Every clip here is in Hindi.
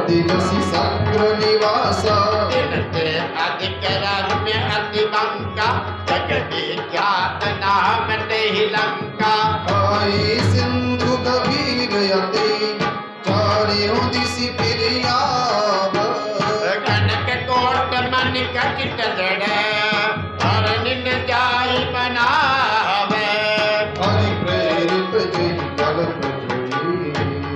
तेजसी शक्र निवासा तिनते अधिक रम्य अति बंका जगविख्यात नाम तेहि लंका आई सिंधु गभीर यते चारियों दिशि फिरियाव कनक कोट मणिक चित जड़ धरनिन जाई बनावे हरि प्रेरित जय कल्प जोई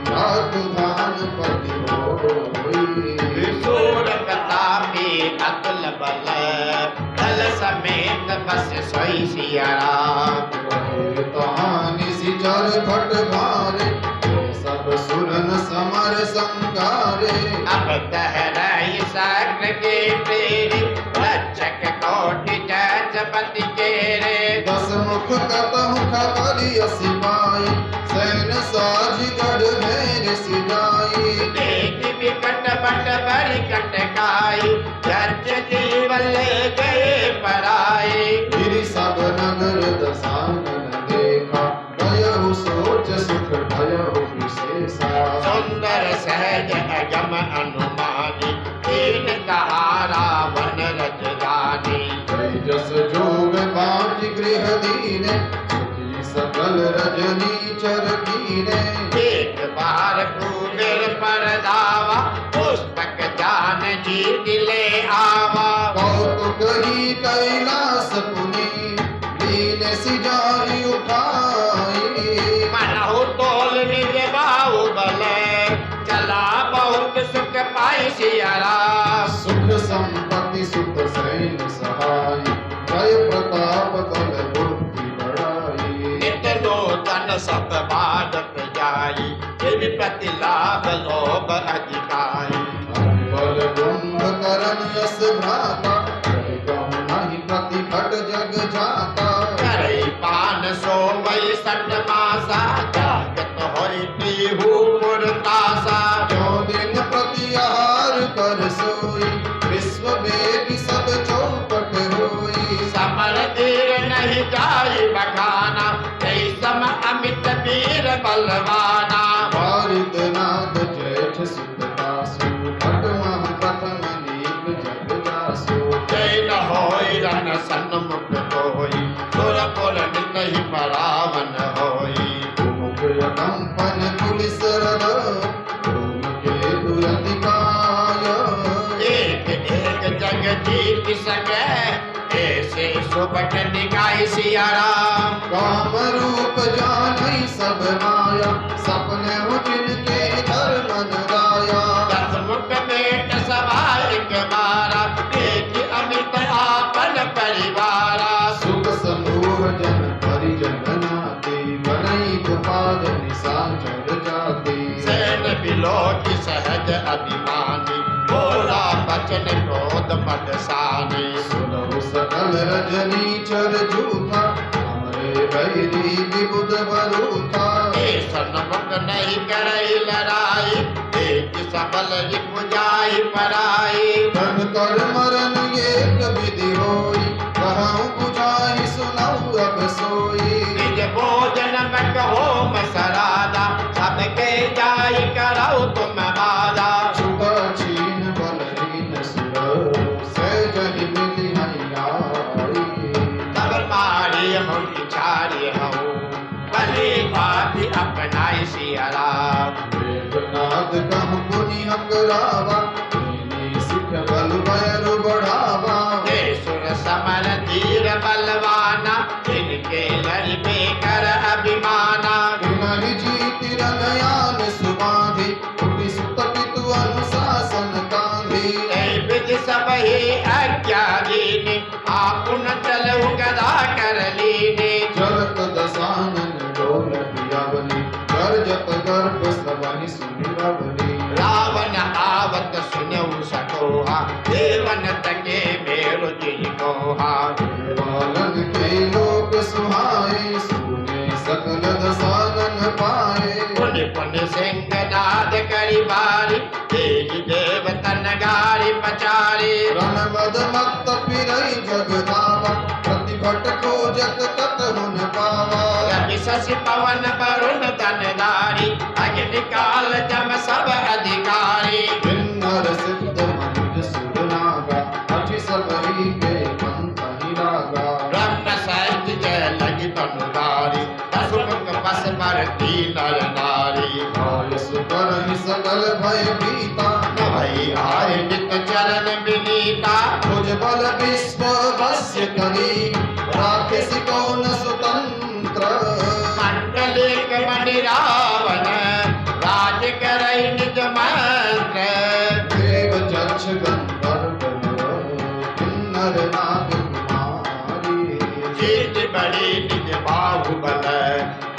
राजधान पति होई सूर प्रतापी अतुल बल दल समेत बस सोई सिया राम कहानी सिचर भट भारे सब सुरन समर संगारे अब तहराई साग्र के प्रेरी रक्षक कोटि जपति के रे दस मुख कतहु खबरि असि पाई सैन साज गढ़ भेर सिजाई देख विकट बट बड़ी कटकाई जज जीवल गए पराई गिरि सब नगर दसानन देखा भयहु सोच सुख भयहु विशेषा सुंदर सहज अगम अनुमानी तीन कहारा वन रजधानी जस जोग पाँच गृह दीने सुखी सकल रजनी चर कीने एक बार कुबेर पर दावा पुस्तक जान जी दिले आवा कौतुक ही कैलास पुनि लीन सिजाई उठाई मनहु तोल निज बाहुबल चला बहुत सुख पाई सिया राम सुख संपत्ति सुख सैन सहाय जय प्रताप बल बुद्धि बढ़ाई नित नूतन सब बाधक जाई देवी प्रति लाभ लोभ अधिकाई बल कुंभ करण यस भ्राता कहु नहीं प्रतिभट जग जाता करई पान सो वै सट मासा जागत होई पीहू मुरतासा जो दिन प्रति आहार कर सोई विश्व वेद सब चौपट होई समर धीर नहीं जाई बखाना जय सम अमित वीर बलवाना वारिद नाद जेठ सुतदासु भटमा प्रथम नीक जग जासु जय न होई रन सन्मुख होई सुरपुर नहीं परावन होई मुख कंपन पुलिस रद के दुरतिकाय एक एक जग जीत सके ऐसे सुबट निकाय सिया राम काम रूप जानई सब माया सपने हो जिनके धर्मन गाया दस मुख बेट सवारिक मारा एक अमित आपन परिवारा सुख समूह जन परिजन नाते बनई गोपाल निशाचर जाते सैन बिलो की सहज अभिमानी बोला बचन क्रोध मदसानी सुनहु सकल रजनी चर झूठा हमरे बैरी विबुध बरूथा सन्मुख नहीं करई लड़ाई एक सबल पुजाई पराई धन कर मरण एक विधि होई कहूँ बुझाई सुनऊ अब सोई निज भोजन में कहो मसरादा सबके जाई करऊ तुम बाधा छुटा छीन बलहीन सुर सहज ही मिली हरियाई तब मारी हम छाड़ी हूँ भली बात अपनाई सिया राम वेदनाद कहु पुनि अंगरावा तेनी सिख बल भैरु बढ़ावा जय सुर समर धीर बलवाना इनके लड़बे कर अभिमाना बिनहि जीति रनयान सुबाधि उठि सुत पितु अनुशासन कांधी ऐ विधि सब ही अज्ञानी आपुन चलऊ गदा कर लीने जलत दसानन डोल पियावली गर्जत गर्भ सबहि सुनि बवली रावण आवत सुनऊ सकोहा देवन तके मेरु जिहि कोहा बालन के लोक सुहाए सुने सकल दसानन पाए पुनि पुनि सिंह नाद करी बारी तेहि देव तन गारी पचारी रणमद मत्त फिरई जगदावा प्रतिभट खोजत तत हुन पावा रवि शशि पवन वरुण धनधारी अग्नि काल जम सब अधिकारी बिन सकल भय भीता, न भई आय नित चरण विनीता। भुज बल विश्व वश्य करी, राखेश कौन स्वतंत्र। मंडलिक मणि रावण राज करई निज मंत्र। देव यक्ष गंधर्व किन्नर नाग कुमारी, कीर्ति बड़ी निज बाहुबल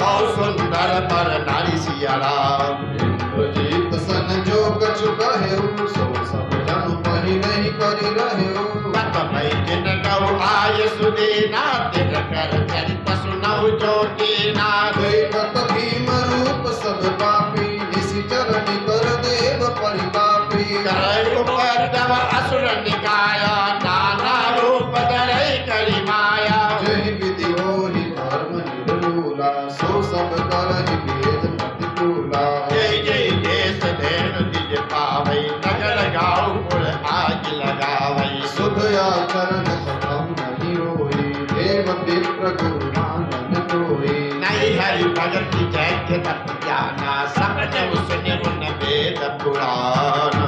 कौ सुंदर पर नारी सिया राम। इंद्रजीत सन जो कछु कहेउ, सो सब जन पहिरहि करि रहेउ। बत भई जिन कहु आय सुदीना, तिन कर चरित सुनऊ जोगीना। देखत भीम रूप सब पापी, निशिचर निकर देव परितापी। करई उपद्रव असुर निकाया, नाना रूप धरई करि माया। जहि विधि होहि धर्म निर्मूला, सो सब करहि वेद प्रतिकूला। जय जय देश धेनु निज पावई, नगर गाँव पुर आग लगावई। सुध आचरण कथम नहीं होई, देव विप्र गुरु मानन कोई। नहीं हरि भगत जय तप ज्ञाना, सब जग सुनि मुन वेद पुराण।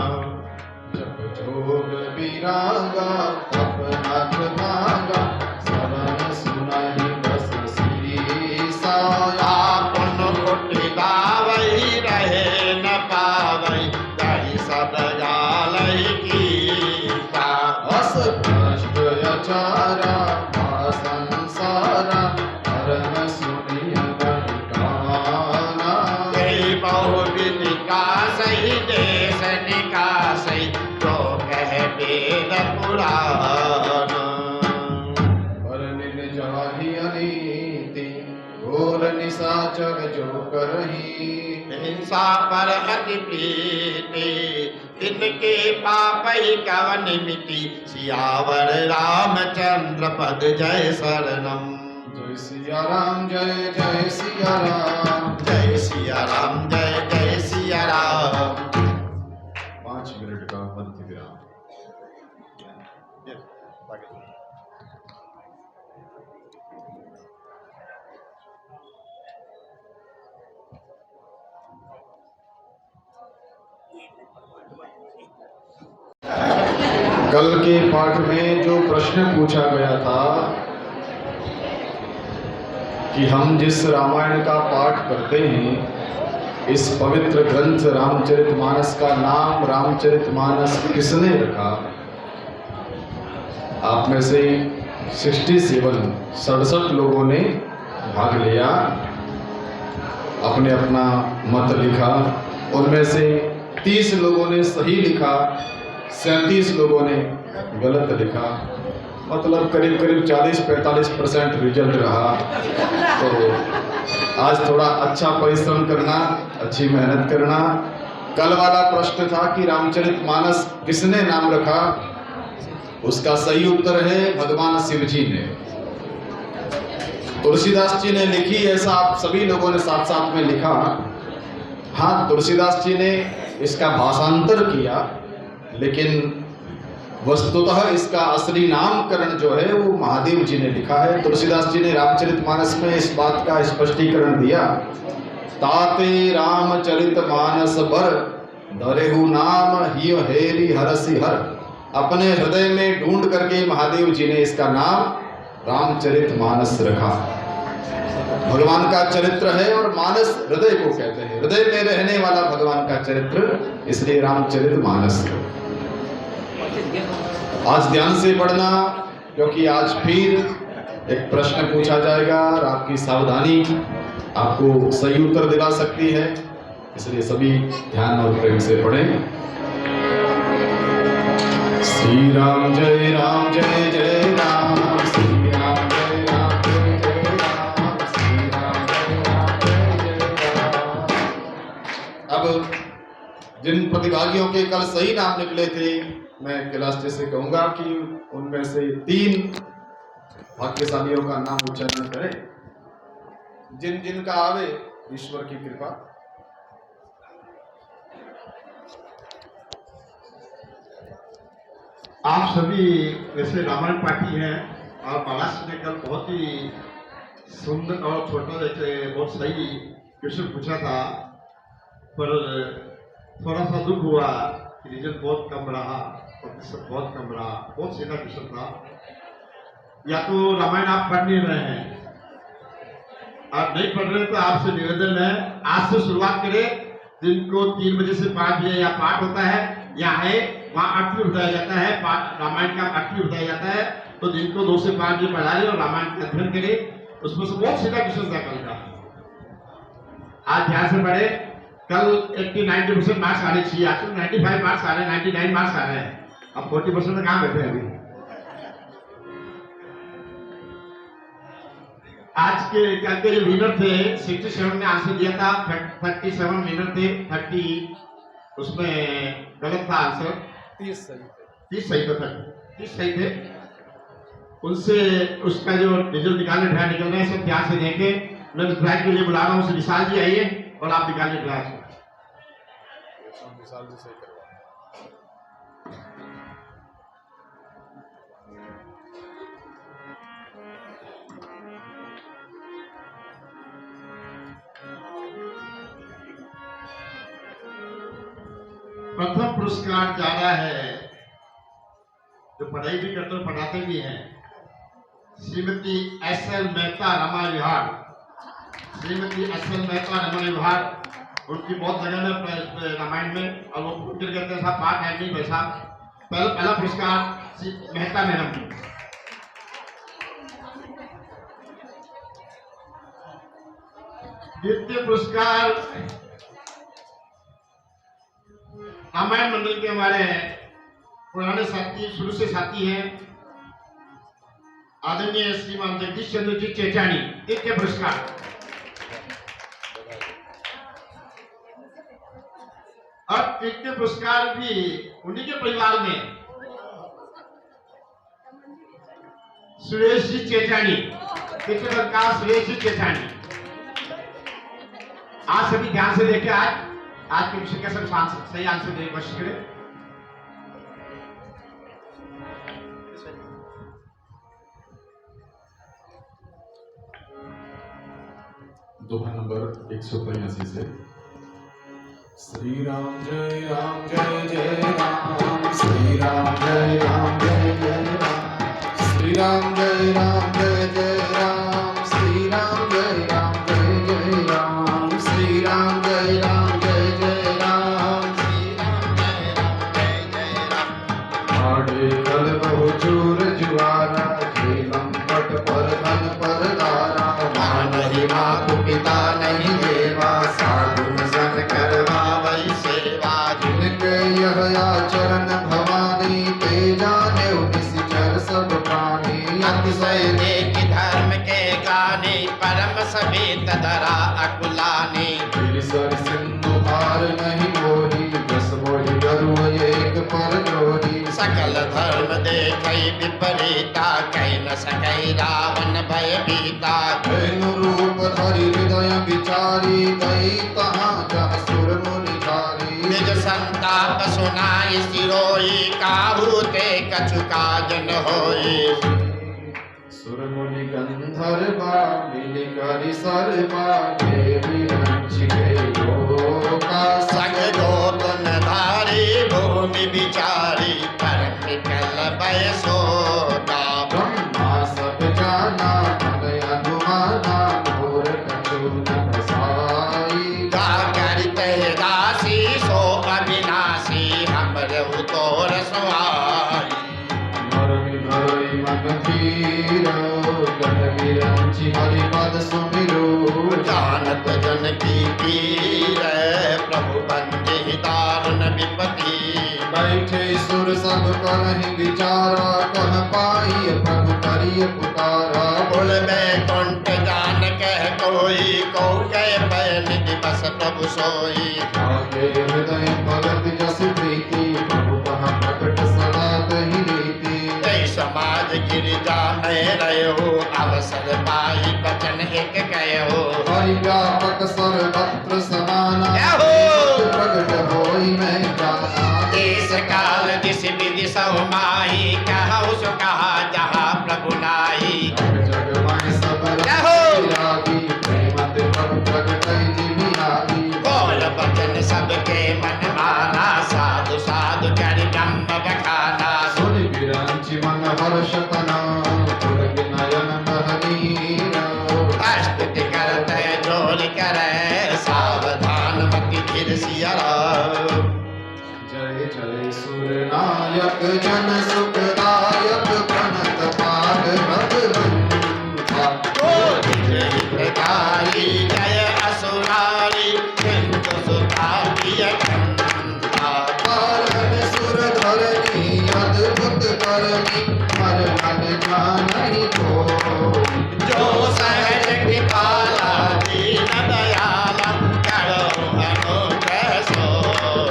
जप जोग विरागा, तप नाथ मागा, श्रवण सुनाहि बस शीसा। आपन कोटि गावई रहे न पावई, दहि सब गालई कीसा। अस भ्रष्ट अचारा, संसारा, धर्म सुनिय बहि काना। कई बहु विधि कासई, देश निकासई, जो कह वेद पुराण। परनिन जाहि अनीति, घोर निशाचर जो करही। हिंसा पर अति प्रीति, तिनके पापई कवन मिति। सियावर रामचंद्र पद जय शरणम। जय सिया राम, जय जय सिया राम। जय सिया राम, जय जय सिया राम। 5 मिनट का मध्य विराम। कल के पाठ में जो प्रश्न पूछा गया था कि हम जिस रामायण का पाठ करते हैं, इस पवित्र ग्रंथ रामचरितमानस का नाम रामचरितमानस किसने रखा? आप में से 67 लोगों ने भाग लिया, अपने अपना मत लिखा। उनमें से 30 लोगों ने सही लिखा, 37 लोगों ने गलत लिखा। मतलब करीब करीब 40-45% रिजल्ट रहा। तो आज थोड़ा अच्छा परिश्रम करना, अच्छी मेहनत करना। कल वाला प्रश्न था कि रामचरितमानस किसने नाम रखा, उसका सही उत्तर है भगवान शिव जी ने। तुलसीदास जी ने लिखी, ऐसा आप सभी लोगों ने साथ साथ में लिखा। हाँ, तुलसीदास जी ने इसका भाषांतर किया, लेकिन वस्तुतः इसका असली नामकरण जो है वो महादेव जी ने लिखा है। तुलसीदास जी ने रामचरितमानस में इस बात का स्पष्टीकरण दिया। ताते रामचरितमानस बर, धरेहु नाम हिय हेरि हरसि हर। अपने हृदय में ढूंढ करके महादेव जी ने इसका नाम रामचरितमानस रखा। भगवान का चरित्र है और मानस हृदय को कहते हैं, हृदय में रहने वाला भगवान का चरित्र, इसलिए रामचरितमानस। आज ध्यान से पढ़ना, क्योंकि आज फिर एक प्रश्न पूछा जाएगा और आपकी सावधानी आपको सही उत्तर दिला सकती है, इसलिए सभी ध्यान और प्रेम से पढ़ें। श्री राम जय राम, जय जय राम। श्री राम जय राम, जय जय राम। श्री राम जय राम, जय जय राम। अब जिन प्रतिभागियों के कल सही नाम निकले थे, मैं कैलाश से कहूंगा कि उनमें से 3 भाग्यशालियों का नाम उच्चारण करें। जिन जिन का आवे, ईश्वर की कृपा। आप सभी वैसे रामायण पाठी हैं और महाराष्ट्र ने कल बहुत ही सुंदर और छोटा जैसे बहुत सही क्वेश्चन पूछा था, पर थोड़ा सा दुख हुआ कि रिजल्ट बहुत कम रहा, प्रतिशत बहुत कम रहा। बहुत सीधा क्वेश्चन था। या तो रामायण आप पढ़ नहीं रहे हैं, आप नहीं पढ़ रहे तो आपसे निवेदन है आज से शुरुआत करें। दिन को 3 बजे से 5 बजे या पाठ होता है, यहाँ है वहाँ आरती बताया जाता है, पाठ रामायण का आरती बताया जाता है। तो दिन को 2 से 5 बजे पढ़ा ले और रामायण का अध्ययन करे। उसमें से बहुत सीधा क्वेश्चन था कल का, आज ध्यान से पढ़े। कल 80-90% मार्क्स आने चाहिए, आज 95 मार्क्स आ रहे हैं, 99 मार्क्स आ रहे हैं। अब 40% में कहाँ बैठे अभी। आज के कल के जो विनर थे 67 ने आंसर दिया था, 37 विनर थे, 30 उसमें गलत था आंसर, 30 सही तो था, 30 सही थे। उनसे उसका जो रिजल्ट निकालने ड्राई निकल रहे हैं, सब ध्यान से देखें। मैं उस ड्राई के लिए बुला रहा हूँ, उसे विशाल जी आइए और आप निकालिए ड्राई से। प्रथम पुरस्कार जा रहा है, जो पढ़ाई भी करते हैं पढ़ाते भी हैं, श्रीमती एस.एल. मेहता रमा विहार। श्रीमती एस.एल. मेहता रमा विहार, उनकी बहुत लगन है रामायण में और वो गिर गए थे साहब, पाठ है नहीं भाई साहब। पहला पुरस्कार मेहता मैडम। द्वितीय पुरस्कार रामायण मंडल के हमारे पुराने साथी, शुरू से साथी हैं, आदरणीय श्रीमान जगदीश चंद्र जी चेचानी। द्वितीय पुरस्कार। और तृतीय पुरस्कार भी उन्हीं के परिवार में सुरेश जी चेचानी। तृतीय पुरस्कार सुरेश जी चेचानी। आज सभी ध्यान से देखे, आज के विषय का सब सही आंसर देने की कोशिश करें। दोहा नंबर 183 से। श्री राम जय राम जय जय राम, श्री राम जय राम जय जय राम, श्री राम जय राम जय जय राम, श्री राम जय राम जय जय राम, श्री राम जय राम जय जय राम, श्री राम जय राम जय जय राम। आड़े कल बहु चूर जुआरा, झेलम पट पर धन पर दारा, मान ही मातु पिता नहीं देवा, साधुन सन करवा वही सेवा, जिनके यह आचरण भवानी, ते जाने निश्चर सब प्राणी, अतिशय देख धर्म के गाने, परम समेत धरा अकुलाने, गिरिसर सिंधु पार नहीं मोही, बस मोहि गरुड़ एक पर जोही, सकल धर्म देखई विपरीता, कह न सकई रावण भय बीता, धेनु रूप धरि हृदय विचारी, गई तहाँ जहाँ सुर मुनि धारी, निज संताप सुनाई सिरोई, काहू ते कछु काजन होई, सुर मुनि गंधर्वा मिलि करि सर्वा, देवी रंचिके लोका, संग गोतन धारी भूमि विचारी, परम निकल भय सोता, ब्रह्मा सब जाना मन अनुमाना, घोर कछु न बसाई, गा करित दासी सो अविनाशी, हमरे उतोर सुहाई, मरमि भरई मन धीर, गण विरंचि हरि पद सुमिरो, जानत जन की पीर, प्रभु बंदे दारुण विपति, बैठे सुर सब करहि विचारा, कह पाई प्रभु करिय पुकारा, बोल बैकुंठ जान कह कोई, को कह पैन दिवस प्रभु सोई, आगे हृदय भगत जस प्रीति, प्रभु कहाँ प्रकट सदा तहि रीति, कई समाज गिरिजा में रहो, अवसर पाई बचन एक कहो, हरि व्यापक सर्वत्र समाना, जय हो। प्रकट होई मैं जाना, देश काल दिश विधि सब माही, कहु सो कहा जहाँ प्रभु नाही, जग माहि सब जय हो। रागी, प्रेमत प्रभु प्रगटै जिमि आगी, बोल बचन सबके मन दायक जन सुखदायक प्रणत पाद भगवंता हितकारी जय असुरारी हिंदु सुधारिय पालन सुर धरनी अद्भुत करनी हर मन जानहि को जो सहज कृपाला दीन दयाला करो अनुग्रह सोई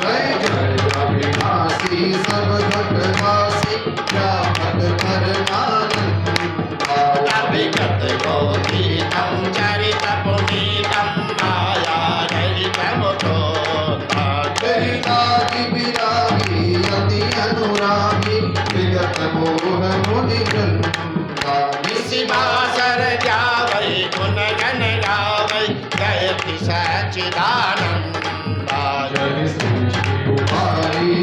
जय जय अविनाशी सब घटवासी व्यापक परमानंदा अभिगत गोपीतम चरित पुनीतम माया रहितमुखोद्धा विरागी विरागी अति अनुरागी विगत मोह मुनि वृंदा निशिबासर जावै गुण गण गावै जयति सच्चिदानंदा जय सृष्टि कुमारी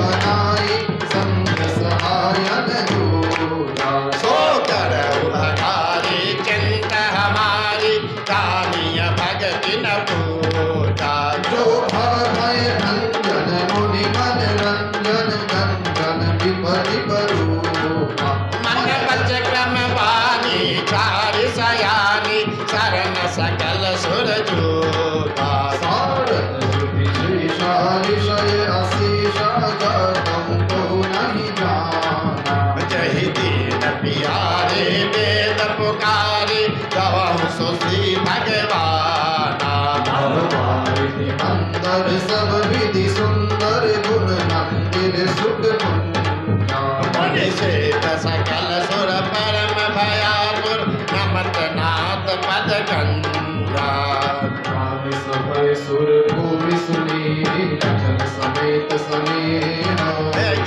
बनाई संग सहायन दूरा सो करौ हमारी चिंत हमारी कामिय भगति न पूजा जो भय भंजन मुनि मन रंजन गंजन विपरि बरूपा मन बच क्रम वाणी चारि सयानी शरण सकल सुर जोगा सारद श्रुति शेषा ऋषय अशेषा जगम को नहीं जाना जहि दीन पियारे वेद पुकारे गवहु सो श्री भगवाना भगवान अंदर सब विधि सुंदर गुण मंदिर सुख पुंजा मणि से सकल सुर परम भयापुर नमत नाथ पद गंगा राम सभय सुर भूमि सुनीरी लखन समेत सनेहा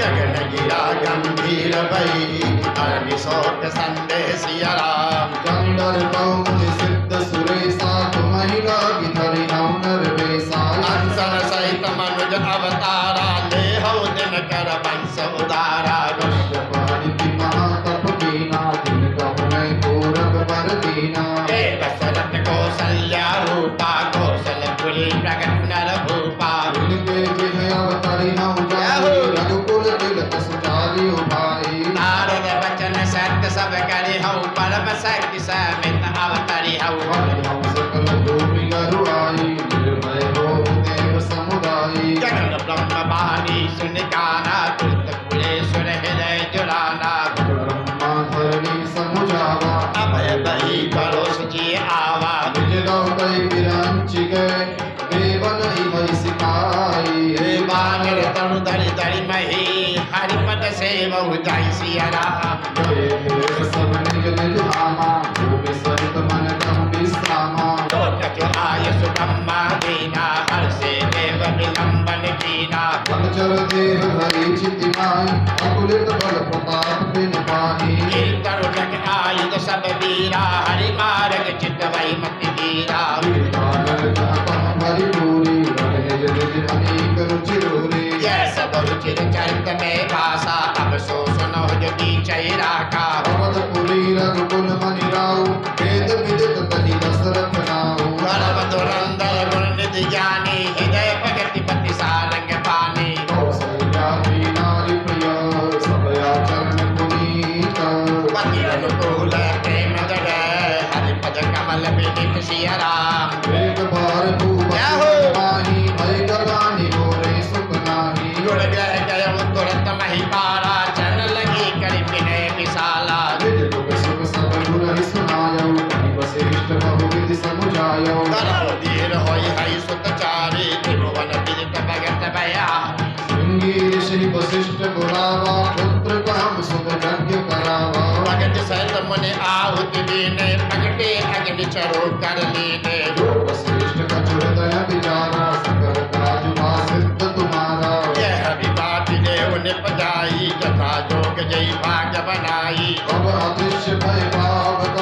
गगन गिरा गंभीर भई अरनि शोक संदेश राम गंधर कौन सिद्ध सुरेशा महिला विधरि नर वेशा अंसन सहित मनुज अवतारा देहौ दिन कर वंश उदारा पाणिति महातप कीना दिन कहु मैं गौरव बर दीना एक दशरथ कौशल्या रूपा कौशलपुरी प्रगट नर भूपा इनके जिह अवतरि हम जाई रघुकुल तिलक सुचारी उभाई नारद वचन सत्य सब करि हौ परम शक्ति समेत अवतरि हौ हम सकल भूमि गरु आई निर्भय हो देव समुदायी गगन ब्रह्म वाणी सुन गाना तुलत कुलेश्वर हृदय जुराना ब्रह्मा धरणी समुझावा अभय बही परोस जी आवा निज गौतई विरंचि गए देवन इमहि सिखाई हे बानर तनु धरि धरि मही हरिपद सेवहु जाई सिया राम गए देव सब निज निज धामा भूमि सहित मन क्रम विश्रामा लोक जो आयसु ब्रह्मा दीना हर से देव विलंबन कीना पंचर देह हरि चिति माई अकुलित बल प्रताप बिन पाही करुणक आयुध सब वीरा हरि मार्ग चित वही मति धीरा हरि पूरी निज निज अनेक रुचि रूरी यह सब रुचिर चरित में भाषा अब सो सुनो जो चैरा का अवधपुरी रघुकुल मनि राउ वेद विदित तनि दशरथ नाउ गर्भ धुरंधर गुण निधि ज्ञानी हृदय भगति पति सारंग पानी कौसल्या नारी प्रिय सबया चरण पुनीत पति अनुकूल प्रेम दृढ़ हरिपद कमल विनित सिया राम एक बार भूपति माही भय गदानि मोरे सुख नाही गुण ग्रह गय तुरंत मही पारा चरण लगी करि विनय विशाला निज दुख सुख सब गुरहि सुनायो वशिष्ठ बहु विधि समुझायो करौ धीर होई हई सुत चारी त्रिभुवन विदित भगत भया श्रृंगी ऋषि वशिष्ठ बुलावा पुत्र काम सुख यज्ञ करावा भगत सहित मुनि आहुति दीने प्रगटे अग्नि चरो कर लीने जो वशिष्ठ कछुर दया विचारा सकल काज सिद्ध तुम्हारा यह विवाद देव निपजाई जथा जोग जय भाग बनाई अब अदृश्य भय पावक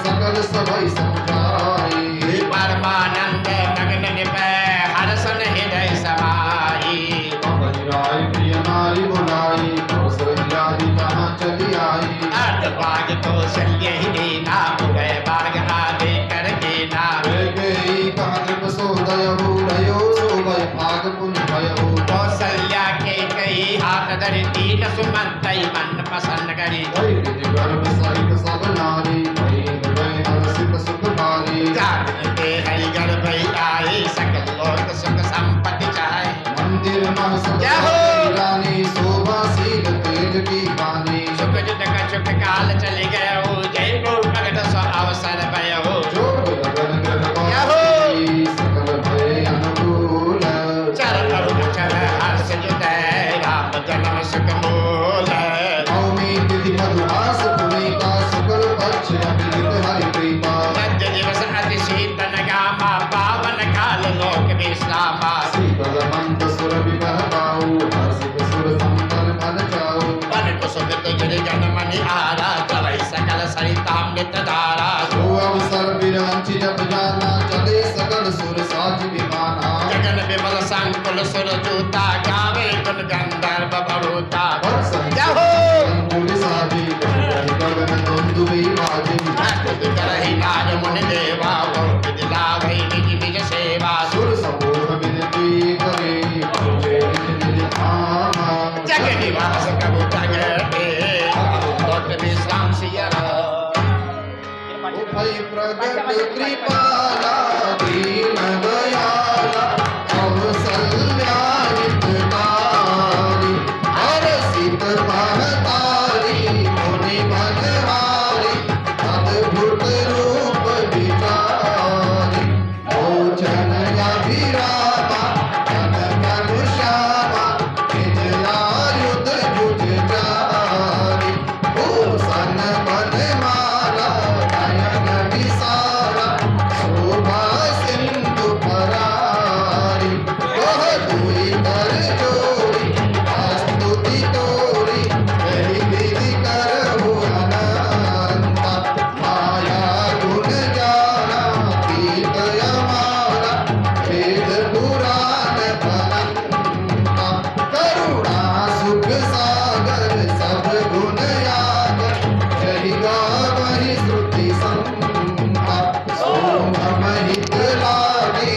सकल सभय समझाई परमानंद मग्न निपै हर्षन हृदय समाई अब राय प्रिय नारी बुलाई कौशल्या कहाँ चली आई अर्ध भाग कौशल्य ही देना उभय भाग आगे कर देना वेगे मीठ सुमंत मन पसंद करी जय विधि गर्भ सहित सब नारी भई हृदय हर्षित सुख भारी जागन के हरि गर्भ आए सकल लोक सुख संपत्ति चाहे मंदिर मह सब जय हो। रानी शोभा शील तेज की खानी सुख जुट का चुक काल चले गए हो जय को प्रगट स्व अवसर भय हो जोग लगन ग्रह जय हो। पाती सकल भय अनुकूल चरण अरुण चर हर्ष जुट राम जन्म सुख मूल नवमी तिथि मधुमास पुनीता सकल पक्ष अभिजित हरि प्रीता मध्य दिवस अति शीतन गामा पावन काल लोक विश्रामा शीतल मंद सुर विवह बाहु हर्षित सुर संतन मन जाऊ वन कुसुमित गिरि जन मणि आरा तवै सकल सरितामृत धारा जो अवसर विरंचि जप जाना चले सकल सुर साज विमाना जगन विमल संकुल सुर जूता गावे गुण गंधर्व भरूता जय हो। अंकुर साजी गगन दुंदुभी बाजी अद्भुत करहि नार मुनि देवा बहुत दिलावै निज निज सेवा सुर समूह विनती करे पहुँचे निज निज धाम जग निवास प्रभु जगते लोक विश्राम सिया भय प्रगट कृपाला दीन दयाला कौसल्या हितकारी हरषित महतारी मुनि मनहारी अद्भुत रूप विचारी मोचन अभिरामा जनगण श्यामा निजलायुध भुज चारी भूषण बनमाला नयन विसारा शोभा सिंधु परारी कह दुई कर जोड़ी स्तुति तोरी कही विधि करहु अनंता माया गुण जाना प्रीत अमारा वेद पुराण अनंता करुणा सुख सागर सब गुण यागर जहि गावहि श्रुति संता सोम हित लागी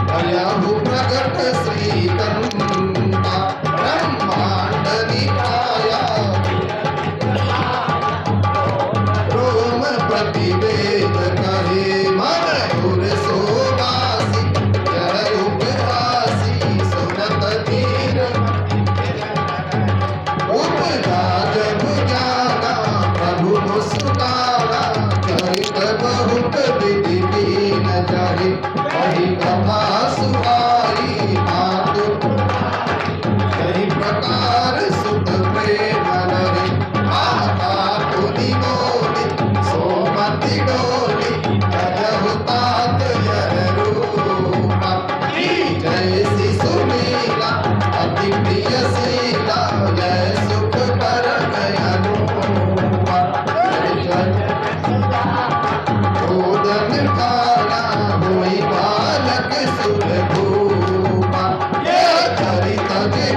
भयहु प्रगट श्रीकंता ब्रह्मांड निकाया रोम प्रतिवेद कहे मन उर सोवासी जय उपवासी सुनत धीर उपजा जब जाना प्रभु मुस्काना चरित बहुत विधि कीन जाहि वही कथा सुहाई मातु कई प्रकार सुत प्रेम लगे माता पुनि बोली सोमति डोली जजहु तात यह रूपा जय शिशु लीला अति प्रिय शीला जय सुख परम अनुपा गोदन काला होई बालक सुर भूपा चरित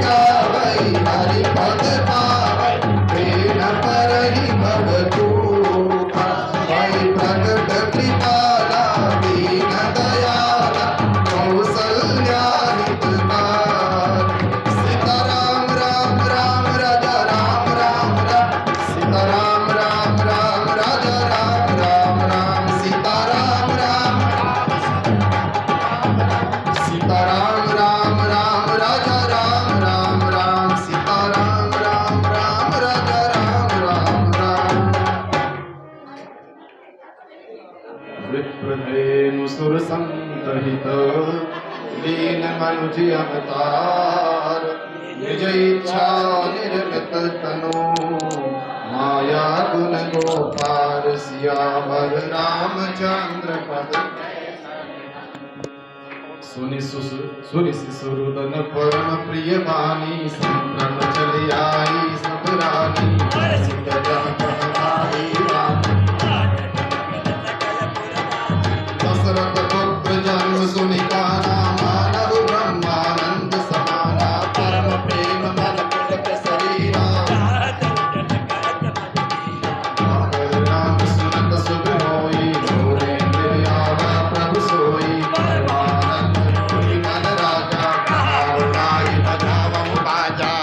गावै हरि पद पावै प्रेम परहि भवतूपा भई प्रगट कृपाला दीन दयाला कौसल्या हितकारी सीताराम राम राम राजा राम राम राम सीताराम राम राम राजा राम राम राम सीताराम राम सीताराम राम राम राजा राम राम राम सीताराम राम राम राजा राम राम राम विप्रधेनु सुर संतहित दीन मनुज अवतार निज इच्छा निर्मित तनु माया गुण गोपाल सियावर रामचंद्र पद सुनि सुरुदन परम प्रिय वाणी संभ्रम चली आई सब रानी सिद्ध जन कहवाई रानी दशरथ पुत्र जन्म सुनि काना मानव ब्रह्मानंद समाना परम प्रेम मन पुलक शरीरा राम सुनत सुख होई जोरे मेरे आवा प्रभु सोई परमानंद पुरी मन राजा लाई बजावहु बाजा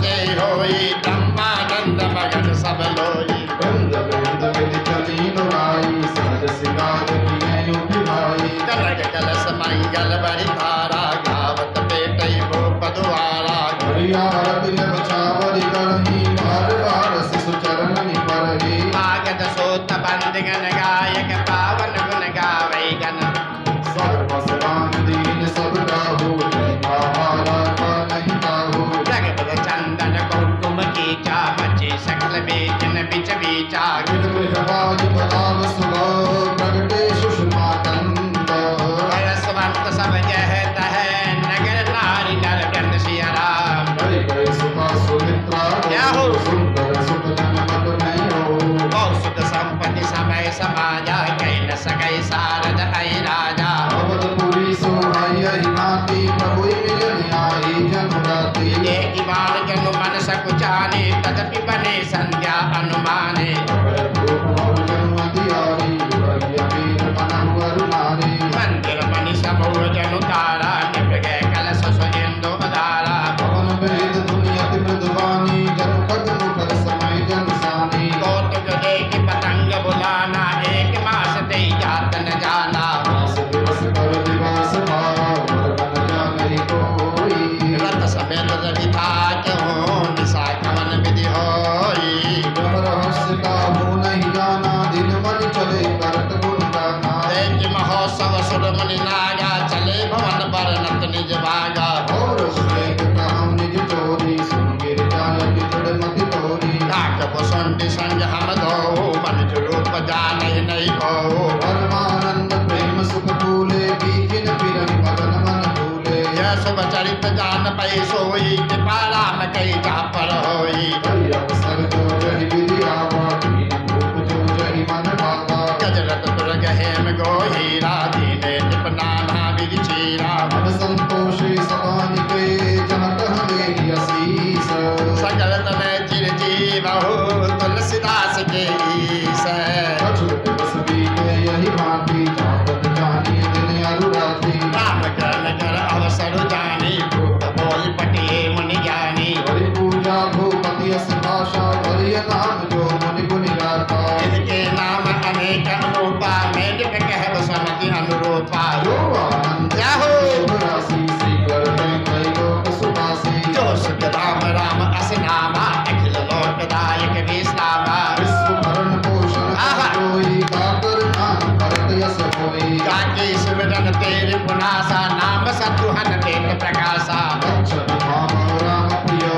से होई ब्रह्मानंद मगन सब लोई वृंद वृंद विधि चली नुराई सहज सिंगार किए भाई कनक कलश मंगल बड़ी धारा गावत बेटई भूप दुआरा हरियारत बचावरी करही बार बार शिशु चरण निपरही आगत सोत बंदगन गायक पावन गुण गावै गन सर्वसवान दीन सब गाहु आहारा का नहीं काहू जगत चंदन कुमकुम की चा मचे सकल बेचन बिच बीचा गृहराज पदाव सुगो प्रगटे सुषमा कंद परसवंत सब जह तह नगर नारी नर ब्रह्म सिया राम कई कई सुखा सुमित्रा क्या हो? सुंदर सुख जनमत नहीं हो बहु सुख संपत्ति समय समाजा कई न सकई सारद आई राजा अवधपुरी सोहाई नाती प्रभु मिलन आई जनुराती एक बार जनु मन सकुचाने तदपि बने संध्या अनुमाने मंदिर मणि समूह जनु तारा निभ गए कलश सुजेंदु बदारा कौतुक देख पतंग बुलाना एक मास दे जात न जाना रत समेत रवि था क्यों निशा कवन विधि होई देख महोत्सव सुर मुनि नागा चले भवन पर नत निज भागा काक बसंती संग हम दो मन रूप जान नहीं हो परमानंद प्रेम सुख भूले बीजिन बिरन मगन मन भूले यह शुभ चरित जान पै सोई कृपा राम कई जा पर होई अवसर जो जहि विधि आवा दीन भूप जो जहि मन भावा गजरत दुर्ग हेम गोहीरा दीने निप नाना विधि चीरा मन संतोषे सबानिके जनत हमें असीस सकल तनय चिर जीवहु तुलसीदास के ईस अछूत दिवस बीते यही भांति जापत जानी दिन अनुराती राम करण कर अवसर जानी भूप बोल पटिए मुनि ज्ञानी हरि पूजा भूपति अस भाषा हरिय नाम जो मुनि गुनि गाता इनके नाम अनेक अनुरूपा मेढक कहब समति अनुरूपा जो आनंद क्या हो? शुभ राशि श्रीकर कई लोक सुवासी जो सुख राम राम अस नामा अखिल लोकदायक विश्रामा विश्व भरण पोषण आहा। कोई कातर नाम भरत यस होई काके सुमिरन तेरे पुनासा नाम सतुहन तेज प्रकाशा लक्षण धाम राम प्रिय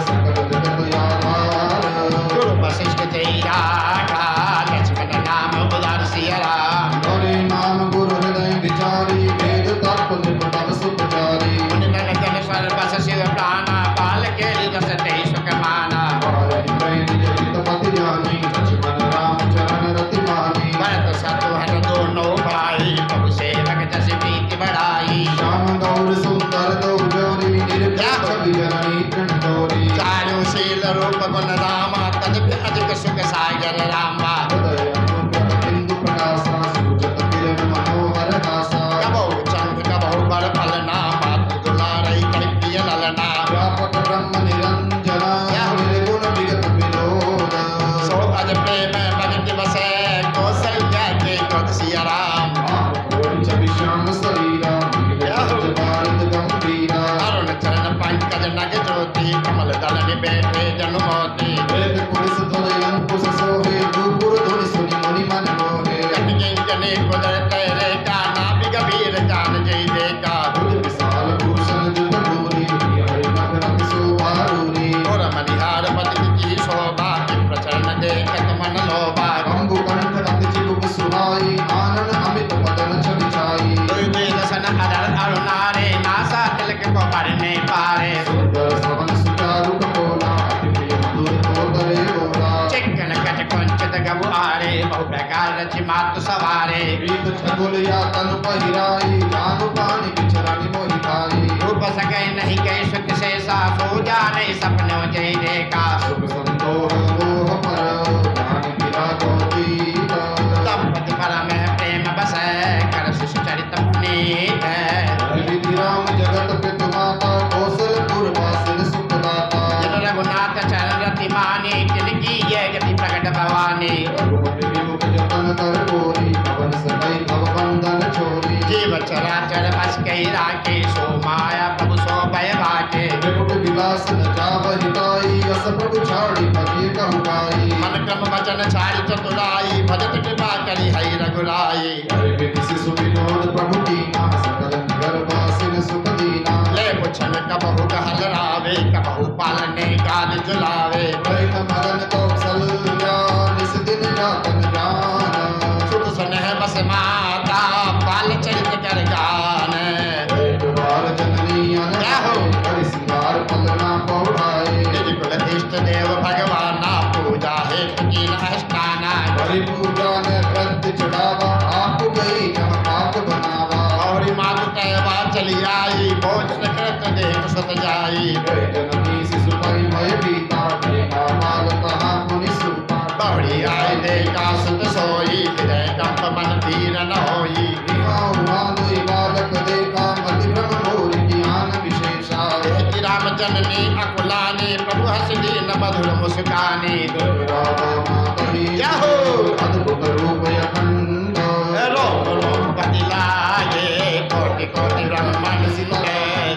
सकल जगत आधार गुरु वशिष्ठ तेरा का लक्ष्मण नाम उदार सिया राम हरे नाम गुरु हृदय विचारी वेद तत्व निपटव सुपचारी मुनि नन जन स्वर बस शिव प्राणा बाल के रस ते सुख माना पारहि कहि निज हित पति जानी लक्ष्मण राम चरण रति मानी भरत शत्रुघ्न दोनों भाई प्रभु सेवक जस प्रीति बढ़ाई श्याम गौर सुंदर दो जोरी निर्भय कवि जननी तृण जोरी चारु शील रूप गुण रामा तदपि अधिक सुख सागर रामा हृदय अनुग्रह बिंदु प्रकाशा सूजत किरण मनोहर दासा कबो चंद कबो बड़ फलना मातु दुलारई कहि प्रिय ललना व्यापक ब्रह्म निरंजन निर्गुण विगत विनोद सो अज प्रेम भगति बसे कौशल्या के कद सिया राम विश्राम शरीरा भारत गंभीरा अरुण चरण पंकज नग ज्योति कमल दल बैठे जनुमोती वेद पुरुष ध्वज अंकुश सोहे नूपुर ध्वनि सुनि मुनि मन मोहे कटि किंकने कुदर तेरे का नाभि गभीर जान जय देखा भुज विशाल भूषण जुग धूरी हरि नगर शोभारूरी और मनिहार पति की शोभा प्रचरण देखत मन लोभा कंबु कंठ रत चिबुक सुहाई आनन अमित मदन छवि छाई दुई दुई दसन अदर अरुणारे नासा तिलक को भरने पारे सुंदर सवन सुचारु कपोला अति प्रिय मधुर तोतरे बोला चिक्कन कट कुंचित गबु आरे बहु प्रकार रचि मातु सवारे प्रीत छगुल या तनु पहिराई जानु पानी बिचरनि मोहि खाई रूप सकै नहीं कह सुख से सो जाने सपनों जय देखा सुख संतोष मोह पर ज्ञान विरागो दीप दंपति परम प्रेम बस कर शिशु चरित पुनीत विधि राम जगत पितु माता कौशलपुर वासिन सुखदाता जिन रघुनाथ चरण रति माने तिनकी ये गति प्रकट भवानी रघुपति विमुख जतन कर कोरी पवन सकै भव बंधन छोरी जीव चराचर बस कही राखे सो माया प्रभु सो भय भाके त्रिपुट विलास न जावहि ताई अस प्रभु छाड़ी पतिय कहु गाई मन क्रम वचन छाड़ी चतुराई भजत कृपा करी हरि रघुराई हरि विधि शिशु विनोद प्रभु कीना सकल गर्भासिन सुख दीना ले पुछन कबहु कहल रावे कबहु पालने गाल जुलावे प्रेम मरण कौशल्या निस दिन जातन जाना सुत स्नेह बस माता बाल चरित कर गान एक बार जननी क्या हो? अन हरि सिंगार पलना पौड़ाए निज कुल इष्ट देव भगवाना पूजा है कीन स्नाना हरि पूजा ने कृत्य चढ़ावा आप गई जहाँ पाप बनावा और मातु कहवा चली आई भोजन कृत देव सत जाई जय जननी शिशु परिमय पीता प्रेमा बाल कहा मुनि सूता बौड़ी आय देखा सुत सोई हृदय कंप मन धीर न होई दुई बालक देखा मति भ्रम मोर ज्ञान विशेषा देखी राम जननी अकुलानी प्रभु हंस दीन मधुर मुस्कानी राधा माता ही क्या हो? अद्भुत रूप अखंड रोम रोम पति लागे कोटि कोटि ब्रह्मण सिंह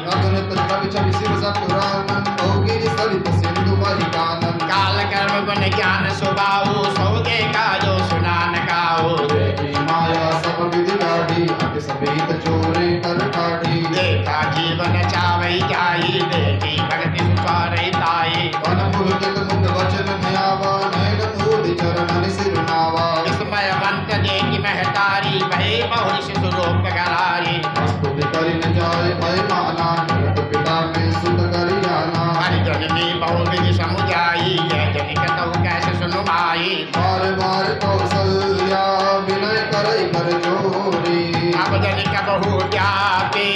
गगन तल कवि छवि शिव सतुरानन भोगिरी सरित सिंधु महिकानन काल कर्म गुण ज्ञान सुबाहु सौगे काजो सुनान काओ देखी माया सब विधि गाढ़ी अति समेत चोरे कर काढ़ी देखा जीवन चावई जाई देखी भक्ति सुचारई ताई वन पुलकित मुख वचन नयावा नयन मूर्ति चरण सिरुनावा विस्मयवंत देखी महतारी भय बहु शिशु रूप करारी स्तुति करि न जाय भय माना निरत पिता में सुत करि जाना हरि जननी बहु विधि समुझाई यह जनिक तहु कैसे सुनु माई बार बार कौशल्या विनय करई कर जोरी अब जनिक बहु जाते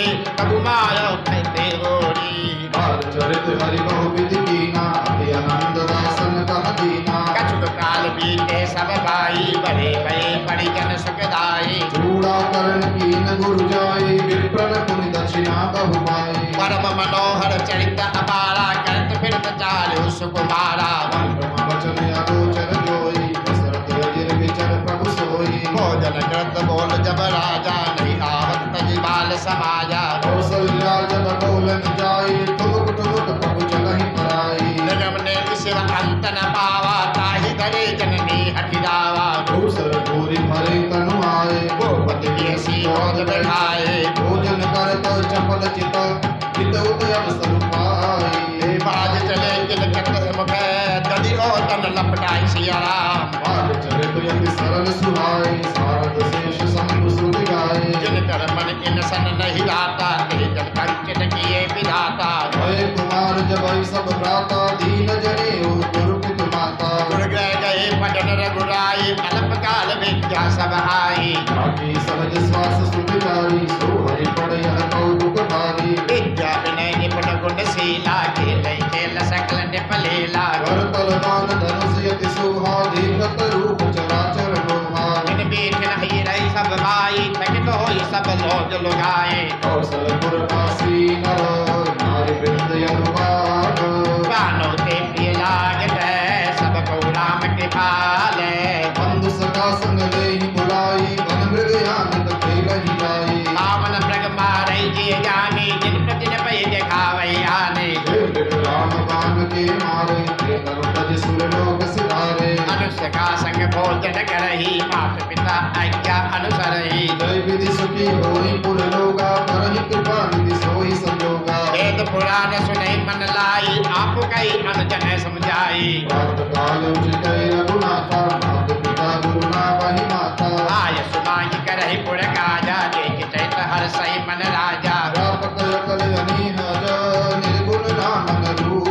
कबु मायो कहते गोरी बाल चरित हरि बहु विधि कीना अति आनंद दासन कह दीना कछुक काल बीते सब भाई बड़े भये परिजन सुखदाई चूड़ा करण कीन गुरु जाई विप्रन पुनि दक्षिणा बहु पाई परम मनोहर चरित अपारा करत फिरत चालु सुकुमारा ब्रह्म वचन अगोचर जोई दशरथ अजिर विचर प्रभु सोई भोजन कृत बोल जब राजा नहीं आवत तजी बाल समाजा कौशल्या जब बोलन जाई ठुमुक ठुमुक प्रभु चलहि पराई निगम ने शिव अंत न पावा ताहि धरे जननी हठिदावा दूसर गोरी भरे तनु आए गोपति के सीरोध बढ़ाए भोजन करत चपल चित चित उदयम स्वरूपाई हे बाज चले किलकत मुख दधि ओ तन लपटाई सिया राम बाल चरित यति सरल सुहाई सारद शेष शंभु सुध गाए जिन कर मन इन सन नहीं लाता तेज कंचन किए विधाता भय कुमार जब सब भ्राता दीन जने ओ गुरुपित माता गुर गए भजन रघुराई अल्प काल विद्या सब आई बाकी सहज श्वास सुविचारी सो हरि पड़ यह कौतुक भारी विद्या विनय निपुण गुणशीला खेल सकल निपलेला कर तलवान धनुष यति सुहा देखत रूप चराचर लोहा इन बीठ नहीं रही सब भाई थकित होई सब लोग लुगाए कौशलपुर वासी नर नारी वृंद अनुवाद गानो ते प्रिय लागत सब को राम कृपाले बंधु सखा संग लेहि बुलाई वन मृग यानत खेलहि जाई पावन प्रग मारई जे जानी जिन प्रति न पै देखावई आने देव राम बाण के मारे तनु तज सुर लोक सिधारे अनुष्का संग भोजन करही मात पिता आज्ञा अनुसरही जय विधि सुखी होई पुर लोगा करहि कृपा निधि सोई संजोगा वेद पुराण सुनई मन लाई आप कई अनुजन समझाई प्रात काल उचित रघुनाथा मात पिता गुरु ना वही माता आय सुमाई करही पुर काजा देख चैत हर सई मन राजा व्यापक अकल अनीह अज निर्गुण नामन रूप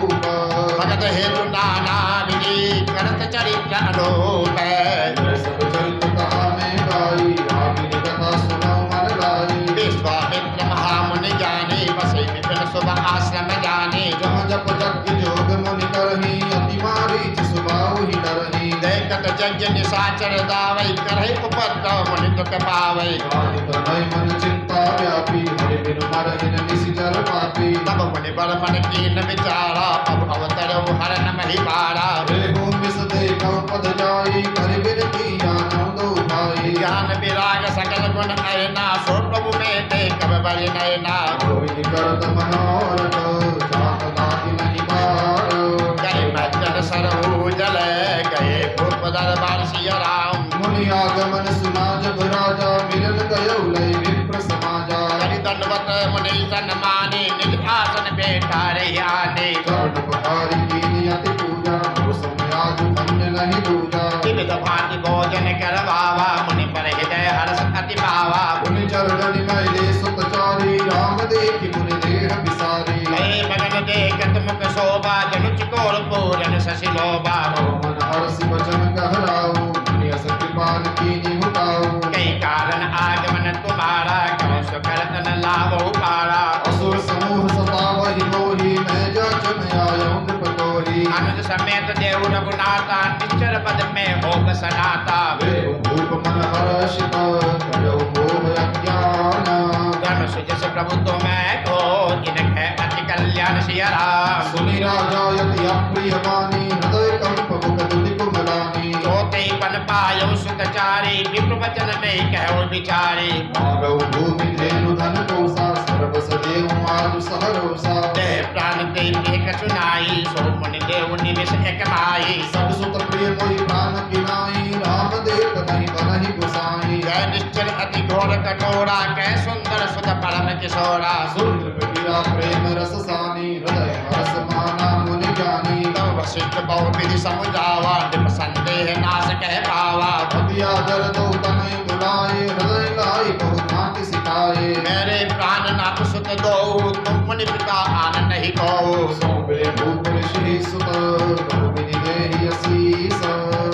भगत हेतु नाना विधि करत चरित्र अनूप सब चरित कहा में गाई रामिनी कथा सुनो मन लाई विश्वामित्र महामुनि जाने बसे विपिन शुभ आश्रम जाने जहाँ जप जग जोग मुनि करही अति मारीच सुबाहु ही डरही देखत यज्ञ निशाचर दावई करहि उपद्रव मुनि दुख पावई गानि तनय मन चिंता व्यापी हरि बिनु मरहिन निशिचर पापी। तब मुनि बड़ मन कीन विचारा, अब अवतरऊ हरन महिपारा। रेहु मिस देखौ पद जाई, कर बिनती आनौ दो भाई। ज्ञान विराग सकल गुण नयना, सो प्रभु में देखब बल नयना। गोविंद करत मनोरथ, जात लागी नहीं पार। गए मज्जन सरहु जल, गए भूप दरबार सिया राम। मुनि आगमन सुना जब राजा, मिलन गयो लय विप्र समाजा। करि दंडवत मुनि सन्मानी, निज आसन बैठारे आने। चरण पखारि कीनी अति पूजा, मोर समयाज धन्य नहीं दूजा। विविध भांति भोजन करवावा, मुनि पर हृदय हर्ष अति पावा। मुनि चरण मैले सुतचारी, राम देखि मुनि देह विसारी। गए मगन देखत मुख शोभा, जनु चिकोर पूरन शशि लोभा। मन हर्षि वचन कहलाऊ, मुनि अस कृपान कीनी हुटाऊ। कई कारण आगमन तुम्हारा, कहो सुकरतन लाभो पारा। असुर समूह सतावहि मोहि, मैं जाचन आयौ नृपतोहि। अनुज समेत देव रघुनाथा, निश्चर पद में होग सनाता। वेहु भूप मन हर्षित, करौ मोह अज्ञान। धर्म सुजस प्रभु तुम्हें को, जिनके अति कल्याण सिया राम। सुनि राजा यति अप्रिय वाणी, हृदय कंप मुख दुति कुमलानी। सोते पन पायो सुतचारी, विप्र वचन में कहो विचारी। मागौ भूमि धेनु धन कोसा, सर्व सदेव आज सहरोसा। दे प्राण ते एक सुनाई, सो मुनि देव निमिष एक माई। सब सुत प्रिय मोहि प्राण किनाई, राम देख नहीं बनहि गोसाई। जय निश्चल अति घोर कठोरा, कै सुंदर सुत परम किशोरा। सुंदर गिरा प्रेम रस सानी, हृदय हरस माना मुनि ज्ञानी। तब वशिष्ठ बहु विधि समुझावा, निप संदेह नाश कह पावा। अति आदर दो तनय बुलाए, हृदय लाई बहु भांति सिखाए। मेरे प्राण नाथ सुत दो, तुम मुनि पिता आन नहीं को। सौंपे भूप ऋषि सुत, बहु विधि देहि असीस।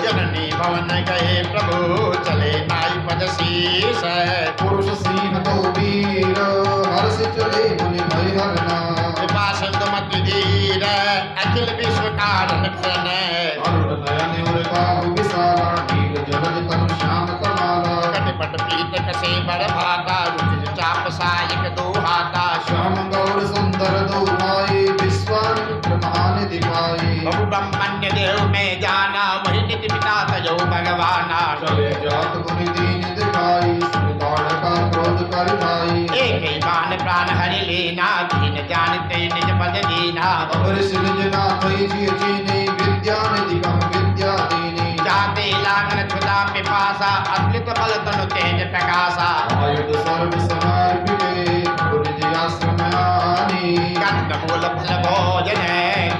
जननी भवन गए प्रभु, चले नाई पद शीस। पुरुष सिंह तो वीर, हर्ष चले मुनि भय हरना। कृपा सिंधु मति धीर, अखिल विश्व कारण खन। अरुण नयन और बाहु विशाला, नील जलज तनु श्याम कमाला। कटिपट पीत कसे बर भाता, रुचिर चाप सायक दो हाथा। श्याम गौर सुंदर दो भाई, विश्वामित्र महान दिखाई। बहु ब्रह्मण्य देव में जाना, वही निति पिता तजो भगवाना। चले जात मुनि दीन दिखाई, सुनिताड़ का क्रोध कर भाई। एक ही बाण प्राण हरि लेना, दीन जानते निज पद दीना। अमर सिंह नाथ जी जीने, विद्या निधि कम विद्या दीनी। जाते लागन क्षुधा पिपासा, अद्भुत बल तनु तेज प्रकाशा। आयुध सर्व समर्पिते, गुरु जी आश्रम आनी। कंदमूल फल भोजन,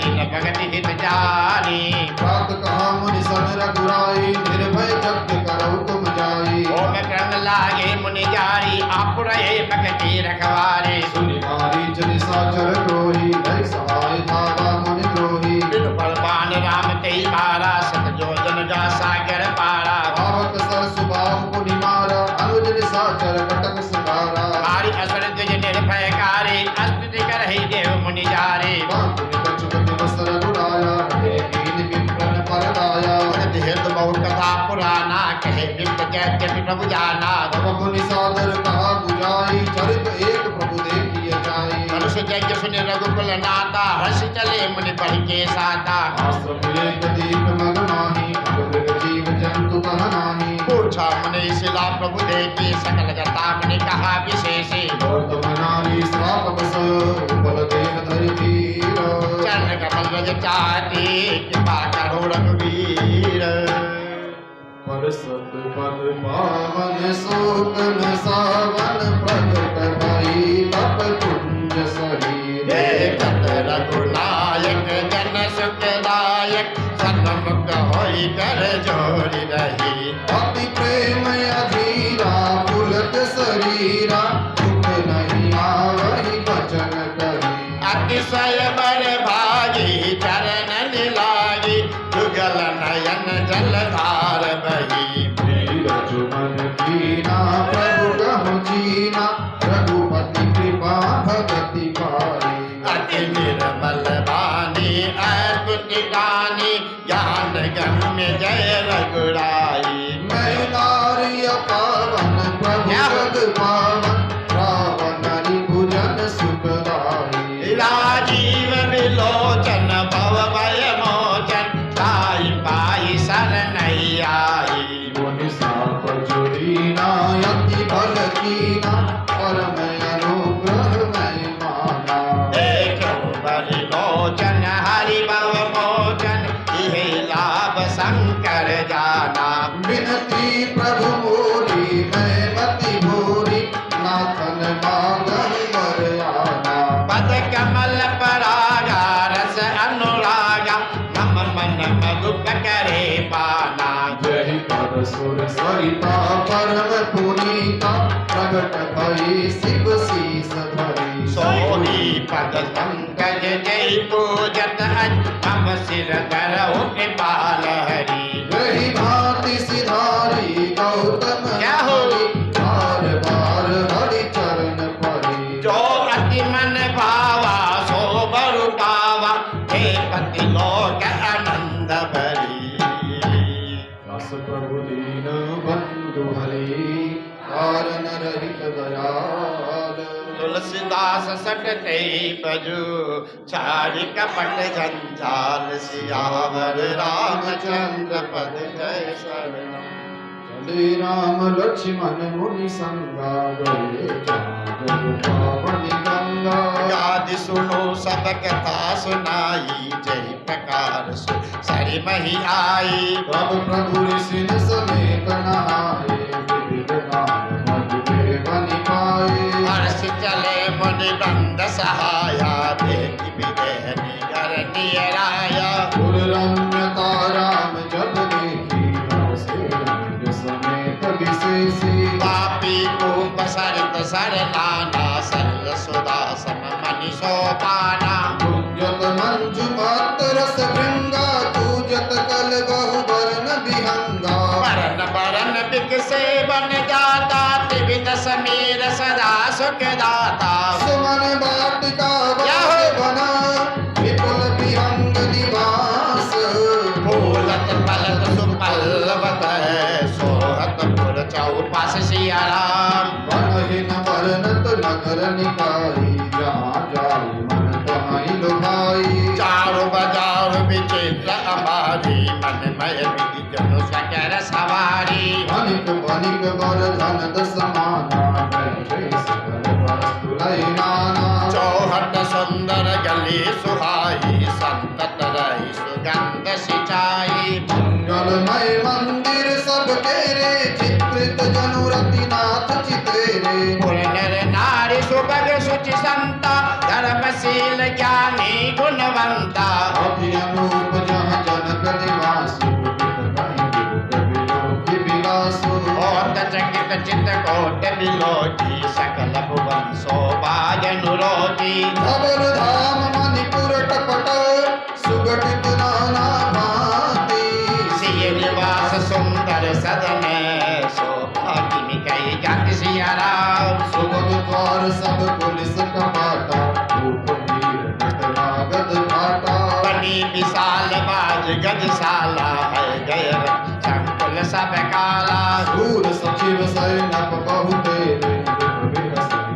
जिन भगति हित जानी। प्रात कहा मुनि सन रघुराई, निर्भय यज्ञ करौ तुम जाई। ओम कर्ण लागे मुनि जारी, आप रहे भगति रखवारे। सुनि मारी जनि साचर द्रोही, भय सहाय धावा मुनि द्रोही। बिनु बलवान राम तेई मारा, सत जोजन जा सागर पारा। आवत सर सुबाहु पुनि मारा, अनुज निशाचर कटक संहारा। हरि असुर द्विज निर्भयकारी, अस्तुति करहि देव मुनि जारे। बांधुनि कछुपति वस्त्र गुड़ाया, रहे कीन विप्रन परदाया। हेतु बहु कथा पुराना, कहे विप्र जय प्रभु जाना। तब मुनि सादर कहा बुझाई, चरित एक प्रभु देखिए जाई। मनुष्य यज्ञ सुनि रघुकुल नाता, हर्ष चले मुनि बढ़ के साता। आश्रम एक दीप मग माही, मृग जीव जंतु तह नाही। पूछा मुनि शिला प्रभु देखी, सकल जता मुनि कहा विशेषे। वर्तमनाली श्राप बस, उपल देह धरि धीर। चरण कमल रज चाती, कृपा करो रघुवीर। पर सत पद पावन शोकन सावन, प्रकट भई तप कुंज शरीर। देखत रघुनायक जन सुखदायक, सन्मुख होई कर जोरी रही। अति प्रेम अधीरा, पुलक शरीरा, दुख नहीं आवहि बचन करी। अतिशय बर भागी, चरण लागी, जुगल नयन जलधार बही। वीर जुमन कीना, प्रभु कहु जीना, रघुपति कृपा भगति पाई। अति निर्मल वाणी, अद्भुत गानी, ज्ञान गम्य जय रघुराई। मैं नारिय पावन, प्रभु जग पावन, रावण रिपुजन सुखदाई। मन मधुप करे पाना। जहि तब सुर सरिता परम पुनीता प्रगट भई शिव शीस धरी। सोही पद पंकज जय पूजत हम सिर धरऊ कृपाल हरि। रही भांति सिधारी गौतम क्या हो? बार बार हरि चरण परी। जो अति मन भावा सो बरु पावा हे पति लोक आनंद भरी। रस प्रभु दीन बंधु हरि कारण रहित दयाल। तुलसीदास सटते बजू छाड़ी कपट जंजाल। सियावर रामचंद्र पद जय शरण। चले राम लक्ष्मण मुनि संगा गए पावन गंगा। गादि सुनो सब कथा सुनाई जय प्रकार सु सरि मही आई। तब प्रभु ऋषि समेत नहाए विविध नाम मधुरे बनि पाए। हर्ष चले मुनि बंद सहाया बेटी विदेहनी घर नियराया। पुर रम्यता राम जब देखी हर्षे रंग समेत विशेषी। पापी को बसरित सर नाना सरल सुधा सम मनि सोपाना। पूजत मंजु मात रस भृंगा पूजत कल बहु वर्ण विहंगा। बरन बरन बिकसे बन जाता त्रिविध समीर सदा सुख दाता। सुमन वाटिका क्या हो? वास बना विपुल विहंग निवास। फूलत पलत सुपल्लवत सोहत पुर चौपास सिया राम। वनहीन वर्णत नगर निकाई जहाँ जाई मन तहाई लुभाई। चारु बजारु विचित्र अमारी मनमय विधि जनु सकर सवारी। धनिक बनिक वर धन दसमाना जय सकल वस्तु लय नाना। चौहट सुंदर गली सुहाई संतत रही सुगंध सिंचाई। मंगलमय मंदिर सब तेरे चित्रित जनु रतिनाथ चितेरे। पुर नर नारी सुभग सुचि संता धर्मशील ज्ञानी गुणवंता। अति अनूप जहाँ जनक निवास विलोकी विलासु। ओत चकित चित कोट बिलोकी सकल भुवन शोभा जनुरोगी। धवल धाम मणिपुर टपट सुगठित नाना भांति। सिय निवास सुंदर सदन शोभा किमि कई जाति सिया राम। सुगत द्वार सब पुलिस कपाटा रूप वीर नटनागद घाटा। बनी विशाल बाज गजशाला है गय संकुल सब काला। सूर सचिव सैनक बहुतेरे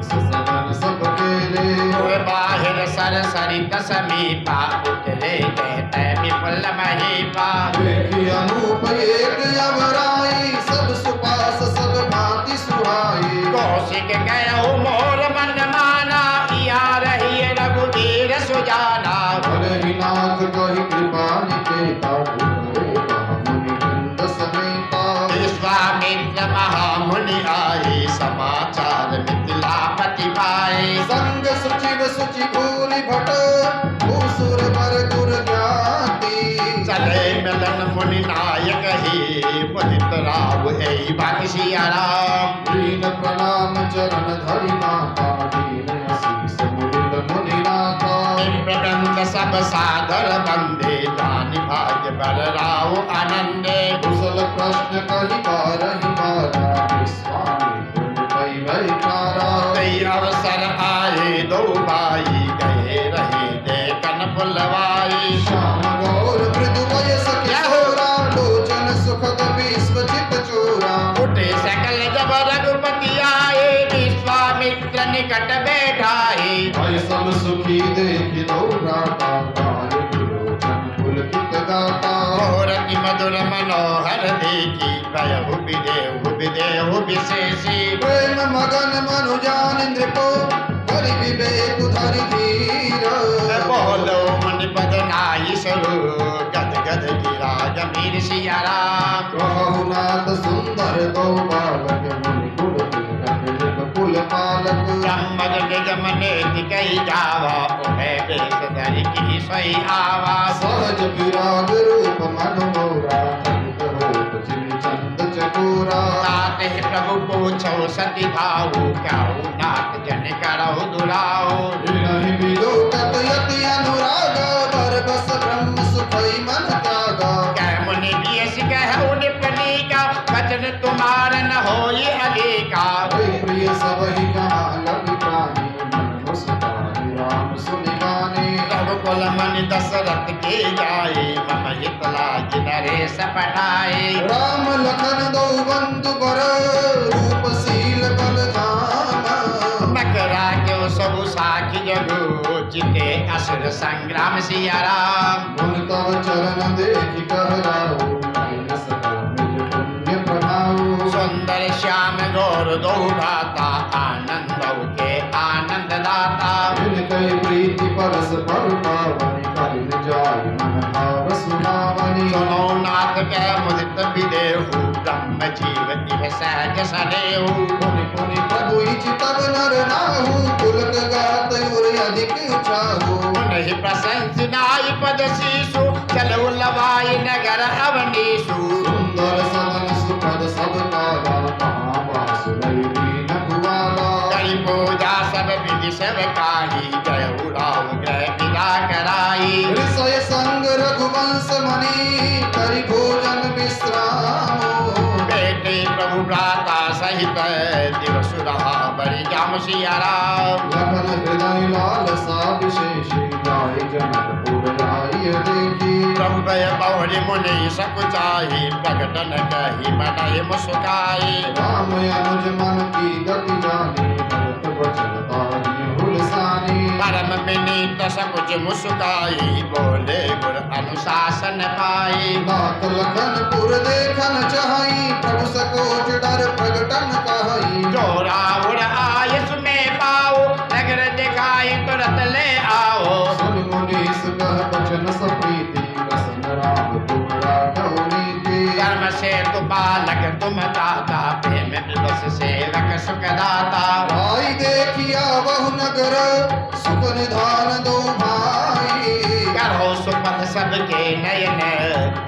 सदन सब केरे। पुर बाहिर सर सरित समीपा उतरे कहते विपुल महीपा। देखी अनूप एक अवराई सब सुपास सब भांति सुहाई। कौशिक गयो मोर मन माना या रही रघुवीर सुजाना। भले नाथ कही कृपा निकेता मुनि वृंद समेता। विश्वामित्र महामुनि आए समाचार मिथिलापति पाए। संग सुचिव सुचि भूरि भट भूसुर बर गुर ज्ञाति। चले मिलन मुनि नायक ही मुदित राव है बाकी सिया राम। दीन प्रणाम चरण धरि माता दीन आशीष मुदित मुनि नाथा। प्रबंध सब सादर बंदे जानि भाग्य बर राव आनंदे। कुशल प्रश्न कहि बारहि बारा विश्वामित्र भई भई तारा। कई अवसर आए दो भाई गए रहे देखन पुलवाई। श्याम गौर मृदु वयस किशोरा लोचन सुखद विश्वजित चोरा। उठे सकल जब रघुपति आए विश्वामित्र निकट बैठाए। भय सब सुखी देखि दो भ्राता कार्य विलोचन पुलकित गाता। मुहूर्ति मधुर मनोहर देखी भयहु विदेहु विदेहु विशेषी। प्रेम मगन मनुजान नृपो बलि विवेक धरि धीर। बोलो मुनि पद नाई स्वरूप गद गद गिरा गंभीर सिया राम। कहु नाथ सुंदर दो बालक मुनि कुल तिलक कुल पालक। ब्रह्मद निगम नेति कही जावा उभय बेश धरि की सोई आवा। सहज विराग रूप पूछो सती भाऊ क्याऊ नाथ जन करहु दुराऊ नहीं बिलो तत यति अनुराग बर बस ब्रह्म सुखई मन त्याग कह मुनि दियस कहु निपनी का वचन तुम्हार न होई अलीका प्रिय सब ही कहा लगी प्राणी मन मुस्काई राम सुनि गाने रघुकुल मनि दशरथ के जाए मम हित लागी नरेश पठाए राम लखन दो बंधु बर रूप शील बल धाम मकरा क्यों सब साखी जगो चिते असुर संग्राम सिया राम गुण तव चरण देखि कहलाओ न सकल निज पुण्य प्रभाव सुंदर श्याम गौर दो भ्राता आनंद के आनंद दाता कई प्रीति परस पर पावनि करि न जाय मन भाव सुनावनि सुनो नाथ के मुदित विदेहु ब्रह्म जीव इह सहज सनेहु पुनि पुनि प्रभु इछि तब नर नाहु पुलक गात उर अधिक चाहु नहीं प्रशंसनाई पद शीशु चलो लवाई नगर अवनीशु सुंदर सदन सुखद सब काला कहाँ बास रही दीन कुवाला करी पूजा सब विधि सब काही जय राव ग्रह विदा कराई ऋषय संग रघुवंश मणि करि भोजन विश्राम बेटे प्रभु भ्राता सहित दिवस रहा बड़ी जाम सिया राम लखन हृदय लाल सा विशेष जाय जनकपुर जाय देखी प्रभु भय बहुरी मुनि सकुचाही प्रकटन कही मनहि मुस्काई राम अनुज मन की गति जानी भरत वचन ताहि हुलसानी परम विनीत सकुच मुस्काई बोले गुर अनुशासन पाई नाथ लखनपुर देखन चाहि प्रभु सकोच डर प्रगटन कहाई जो रावण आयस में पाओ नगर दिखाई तुरंत ले आओ सुन मुनीस कह बचन सप्रीति रसन राम तुम राघव नीति धर्म से तु बालक तुम दाता प्रेम विवश सेवक सुखदाता भाई देखिया बहु नगर सुख निधान दो भाई करो सुपथ सबके नयन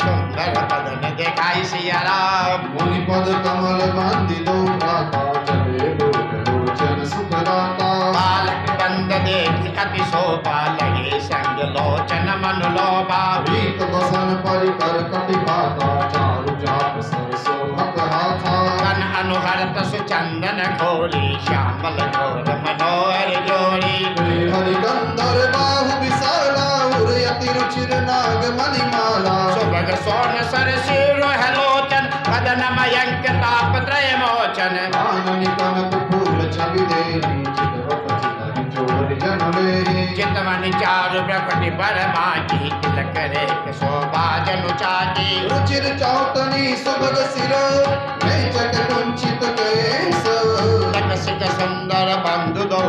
सुंदर बदन दिखाई सिया राम मुनि पद कमल बंदी दो भ्राता चले लोक लोचन सुखदाता बालक बंद देख अति शोभा लगे संग लोचन मन लोभा प्रीत बसन परिकर कटि भाता चारु जाप सरसो हक हाथा मन अनुहरत सुचंदन खोरी श्यामल घोर मनोहर जोरी हरि कंदर बाहु विशाला उर यति रुचिर नाग मणिमाला सुभग सोन सर सिर हलोचन बदन मयंक ताप त्रय मोचन आननि कनक फूल छवि देहि चितवत चितहि चोर जन लेहि चितवन चारु प्रकटि पर बाकी तिलक रेख शोभा जनु चाटी रुचिर चौतनी सुभग सिर मेचक कुंचित केश लकसित सुंदर बंधु दो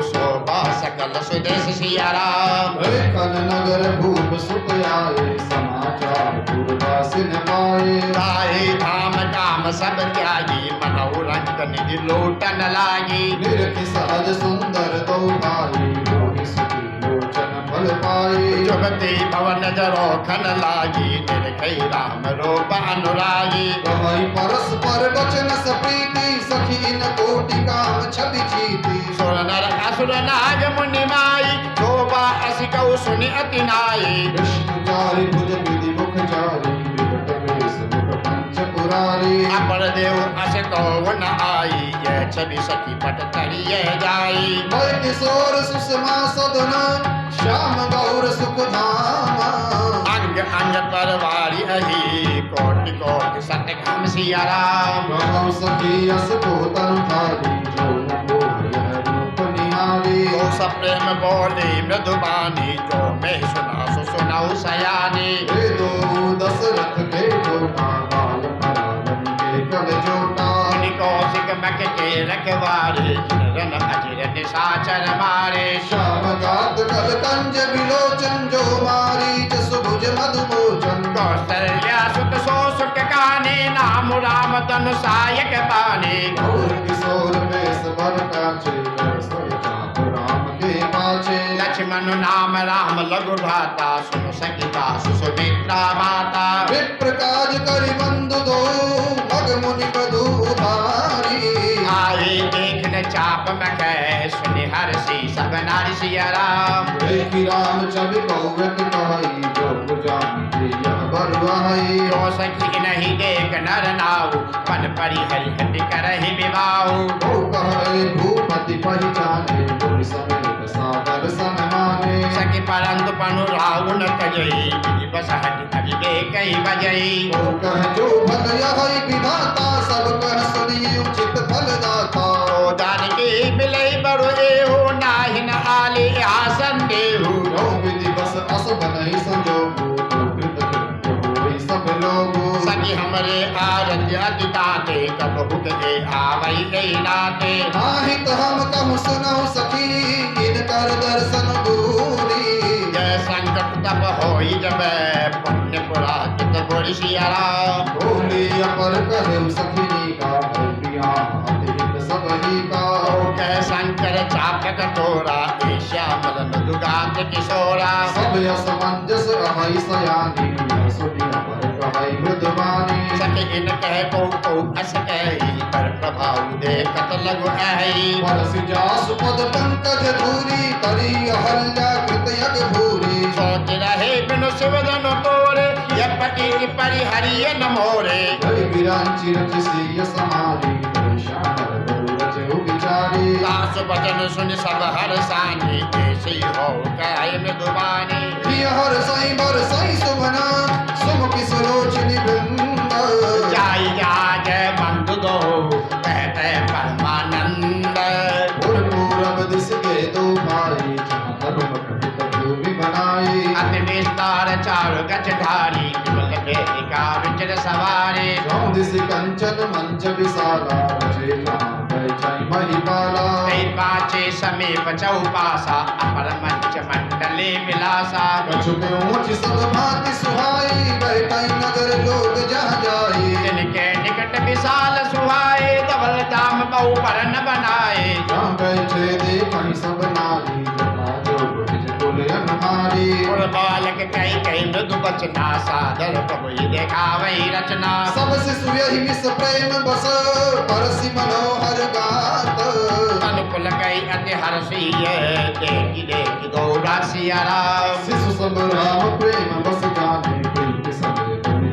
शोभा सकल सुदेश सिया राम कन नगर भूप सुत आए समाचार पूर्वासिन पाए ताहि धाम काम सब त्यागी मनोरंग निधि लोटन लागी निरखि सहज सुंदर दो भाई मोहि सुखी लोचन फल पाए जुगति भवन जरोखन लागी निर्खै राम रूप अनुरागी कहई परस्पर वचन सप्रीति सखीन कोटि काम छवि जीती सुर नर असुर नाग मुनि माई शोभा अस कौ सुनि अति नाई विष्णु चारि भुज विधि मुख चारि विकट वेश मुख पंच पुरारी अपर देव अस कौ न आई यह छवि सखी पट तरिय जाई भय किशोर सुषमा सदन श्याम गौर सुख धाम अंग अंग तरवारी अही कोटि कोटि सत घम सिया राम कहु सखी अस को तनु धारी जो न मोह यह रूप निहारी तो सब प्रेम बोले मृदुबानी जो मैं सुना सो सुनाऊ सयानी हे दो दशरथ के जोटा बाल परावन के कल जोटा मुनि कौशिक मक के रखवारे जिन रन अजिर निशाचर मारे श्याम गात कल कंज विलोचन जो मारी जसु भुज मधुमोचन कौशल्या सुत सो सुख काने नाम राम तनु सायक पाने और किशोर बेस बर काचे सोई चाप राम के पाचे लक्ष्मण नाम राम लघु भ्राता सुन सखी दास सुमित्रा माता विप्र काज करि बंधु दो मग मुनि बधु उधारी चबि कौवक कहई जो जानी यह बरवाई जो सखी नहीं देख नर नाऊ पन परी हरि हरि करहि विवाहु ओ कहई भूपति पहचाने गुर समेत सागर सन माने सखी परंतु पनु रावण तजई विधि बस हटि अविवेक ही बजई ओ कह जो भल यही विधाता सब कह सुनिए उचित फल दाता तो जानकी बिलई बरु एहु नाहिन आले आसन देहु जो विधि बस अस बनहि संजोगु तो कृत कृत्य होई सब लोगु सखी हमरे आरध्य अतिताते कबहु के आवई गई नाते नाहित हम कहूँ सुनहु सखी इनकर दर्शन दूरी जय संकट तब होई जब पुण्य पुराजित गोरी सियारा बोली अपर कहे सखी का प्रिया अतिहित सब ही का कह शंकर चाप कटोरा श्यामल मधुगात किशोरा सब असमंजस अहै सयानी सुनी अपर कहे मृदवानी सखी इन कह को अस कही पर प्रभाव देखत लगु आई परस जासु पद पंकज धूरी करी अहल्या कृत यज्ञ भूरी सोच रहे बिनु शिवधन तोरे यपति की परिहरिय न मोरे जय विरांची रच सिय समारी श्यामल गुरु रचु विचारी दास वचन सुन सब हर सानी ऐसी हो कह मृदुबानी प्रिय हर साई बर साई सुमना सुमुखी सुलोचनी वृंद जाई जाज बंधु दो कहते परमानंद और पूरब दिस के दो भाई जहाँ धर्म कहित जो भी बनाई अति विस्तार चारु गच धारी केवल वेदिका विचर सवारी जौ दिस कंचन मंच विशाला रचे जहाँ जय महिपाला कई पाचे समीप चौपासा अपर मंच मंडले विलासा कछु के ऊंच सब भांति सुहाई बैठै नगर लोग जहाँ जाई जिनके निकट विशाल सुहाए धवल दाम बहु परन बनाए जहाँ बैठे देखै सब नारी जहाँ जो बुझ कुल अनहारी और बालक कई कई मृदु बचना सादर प्रभु ही देखावई रचना सब शिशु यही मिस प्रेम बस परसि मनोहर गात अनुकुल कई अति हर्षीय देखी देखी गौरा सिया राम शिशु सब राम प्रेम बस जाने प्रीति सब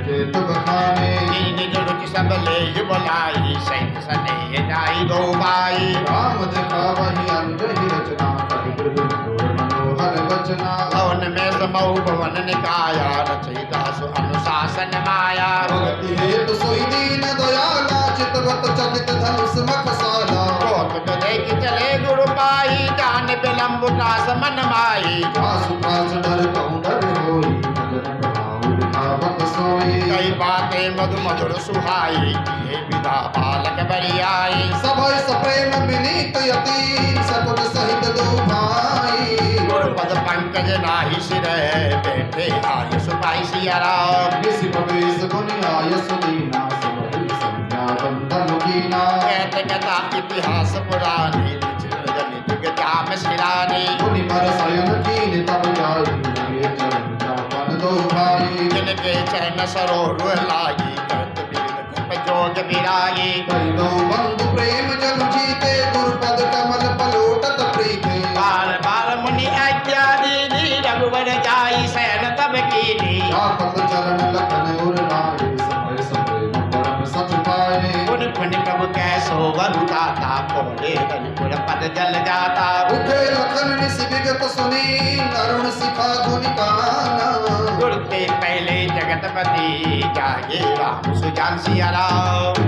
के तब खाने निज रुचि सब ले बुलाई सैत सने जाई दो बाई राम देखा वही अंजहि रचना कहि मृदु घोर मनोहर बचना भवन में समऊ भवन निकाया रचयिता सु अनुशासन माया भक्ति हेतु सोई दीन दयाला चितवत चकित धनुष मखसाला कोट देख चले गुरु पाई जान विलंब दास मन माई आसु पास डर कहूँ डर होई भजन प्रभाव दिखावत सोई कई बातें मधु मधुर सुहाई ये विधा बालक बरियाई सभय सप्रेम विनीत यति सकुट सहित दो भाई गुरुपद पंकज नाही सिर बैठे आय सुपाई सिया राम निसि प्रवेश गुनि आय सुदीना सबहि संज्ञा बंधन कीना कहते कथा इतिहास पुरानी चिरजन जुग जाम सिरानी मुनि पर शयन कीन तब जाई लगे चरण जापन दो भाई जिनके चरण सरोवर लागी करत विविध घट जोग विरागी कई दो बंधु प्रेम जन जीते गुरुपद कमल पलोटत प्रीते बार बार मुनि आज्ञा दीनी रघुवर जाई शयन तब कीनी जापत चरण लखन उर नारी समय सप्रेम परम सच पाए पुन पुन प्रभु कैसो वरुदाता पोले दलिपुर पद जल जाता उठे लखन निस विगत सुनी अरुण शिखा धुनि काना गुरु के पहले जगतपति जागे राम सुजान सिया राम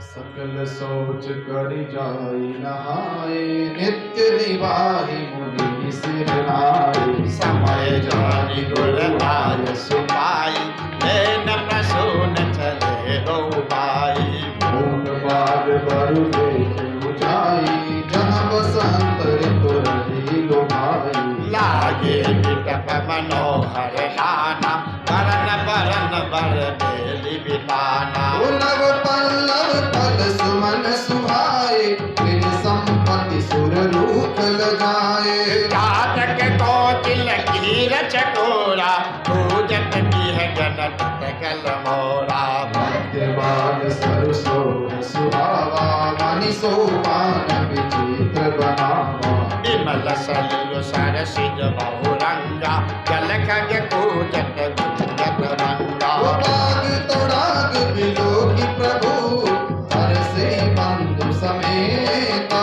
सकल सोच करि जाई नहाए नित्य निवाहि मुनि सिर नाई समय जानी गुर आय सुपाई लेन प्रसून चले दो पाई भूख बार बरु देखे बुझाई जहाँ बसंत ऋतु रही लोभाई लागे विटप मनोहर नाना बरन बरन बर बेली बिताना नव पल्लव फल सुमन सुहाए फिर संपत्ति सुर रूप लगाए जातक कोकिल कीर चकोरा पूजत की है जनत कल मोरा बाल सरसो सुहावा मनि सोपान विचित्र बनावा बिमल कमल सलिल सरसिज बहुरंगा जल खग कूजत गुंजत रंगा वो बाग तोड़ाग बिलो की प्रभु हर से बंधु समेत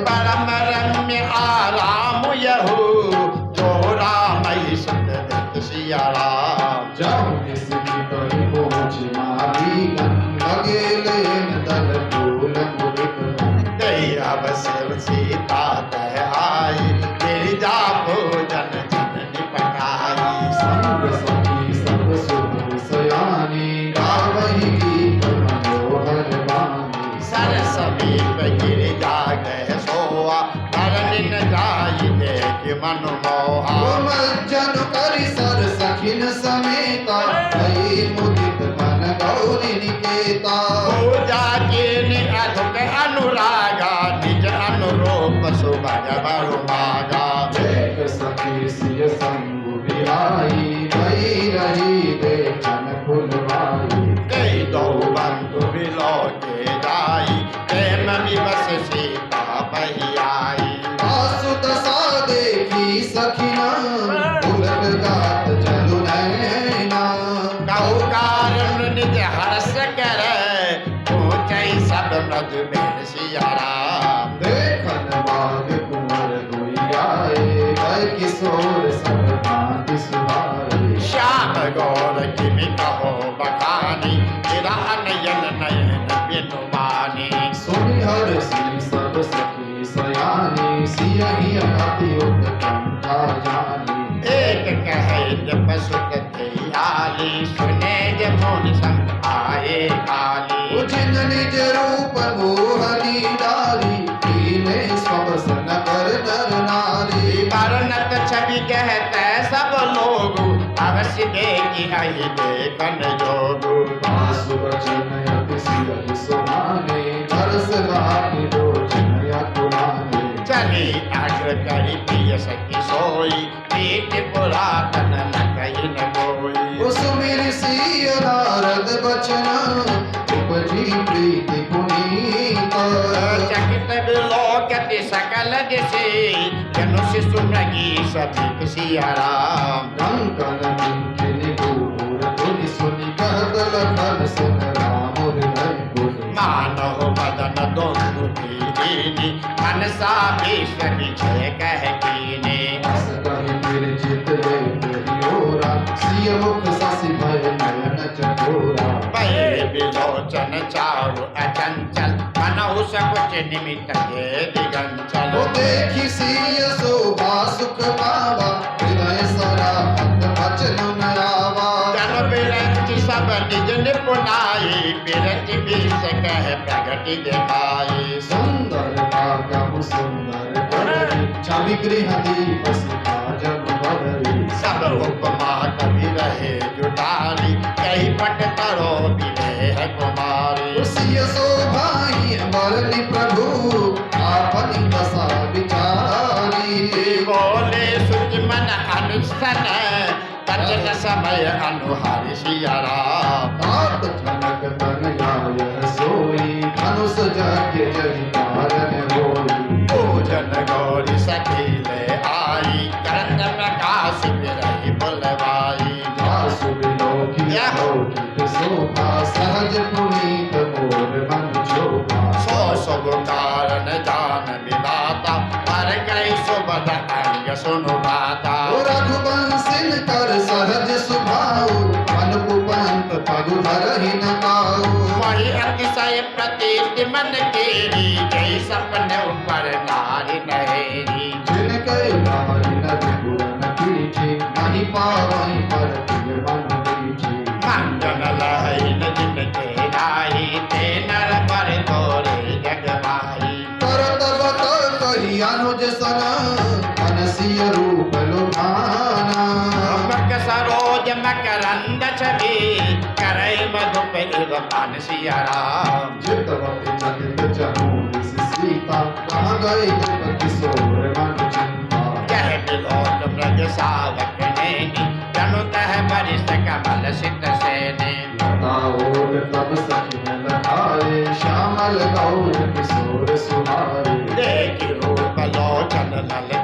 परम रम्य आराम यहु जो रामई सुत दत्त सिया राम जाओ किसकी कहीं पहुँच मारी लगे लेन दल फूल मुदित तेरी अवसर सीता तह आई तेरी जा भोजन जननी पकाई संग सखी सब सुख सयानी गावही गीत मनोहर वाणी सर समीप गिर जागह सोआ धरनी न जाई देख मन मोहा जन करि सर सखिन समेता भई मुदित मन गौरी निकेता पूजा के अधुक अनुरागा निज अनुरूप सुभग बरु मागा एक सखी सिय संग बिहाई भई रही देखन फुलवाई कई दो बंधु बिलो के जाई प्रेम विवश सीता बही आई आसु दशा देखी सखिना उलट गात जलु नैना कहु कारण निज हर्ष कर पहुँचई सब मृद बेन सिया राम देखन बाग कुंवर दुई आए भय किशोर सब भांति सुहाए श्याम गौर किमि कहो बखानी तेरा नयन नयन बिनु मानी सुनि हर सी सब सखी सयानी सियहि अति उत्कंठा जानी एक कहे जब सुत आली सुने जब मोन संग आए काली उजिन निज रूप मोहनी डाली कीने सब सन कर नर नारी वर्णत छवि कहते सब लोग अवश्य देखी आई देखन जोगु आसु वचन अति सिरहि सुहाने हर्ष लाहि लोचन अकुलाने चली अग्र करी प्रिय सखी सोई पीठ पुरातन न कही न कोई कुसुमिर सिय नारद बचन उपजी प्रीति पुनीत चकित विलोकति सकल दिशे जनु शिशु मृगी सभी सिया राम कंकन किंकिनी घूर धुनि सुनि कहत लखन सुन राम हृदय गुण मानव मदन दोनु दीनी मनसा विश्व विजय कह कीने अस कहि फिर चित ले ओरा सिय मुख ससि भय नयन चकोरा पै विलोचन चारु अचंचल मनहु सकुच निमित्त के दिगंचल वो देखी सिय शोभा सुख पावा हृदय सराहत वचन नयावा जन बिरंच सब निज निपुणाई बिरंच विष कह प्रगति दिखाई सुंदर कहु सुंदर करई छवि गृह दीप सिखा जग बदरी सब उपमा कवि रहे जुटारी कही पट तरो विदेह कुमारी सिय शोभाई वरनि प्रभु आपनि दशा विचारी बोले सुच मन अनुसन बचन समय अनुहारी सिया राम तात जनक तन आय सोई धनुष यज्ञ जहि कारण होई पूजन गौरी सखीले आई करत प्रकाश विरही बुलवाई जासु बिलोकी लौकिक शोभा सहज पुनीत मोर मन शोभा सो सब कारण जान विदाता पर कई सुबद अंग सुनु बाता रघुवंशिन कर सहज सुभाऊ मन कुपंत पगु हरहि न काऊ वही अतिशय प्रतीत मन केरी जय सपने ऊपर नारी नहेरी जिनके नारी नदी गुण पीछे नहीं पावई पर प्रिय मन दीछे मंगन लहई न जिनके राही ते नर पर तोरे जगमाई करत बत कही अनुज सन मनसिय रूप लुभाना मक सरोज मकरंद छवि करई मधुप इरफान सिया राम चितवती चकित चहु दिस सीता कहाँ गए दुख किशोर मन चिंता कह बिलोक ब्रज सावक नैनी जनु तह बरिष्ठ कमल सित सेनी और तब सखी में लखाए श्यामल गौर किशोर सुहारे देख रूप लोचन लल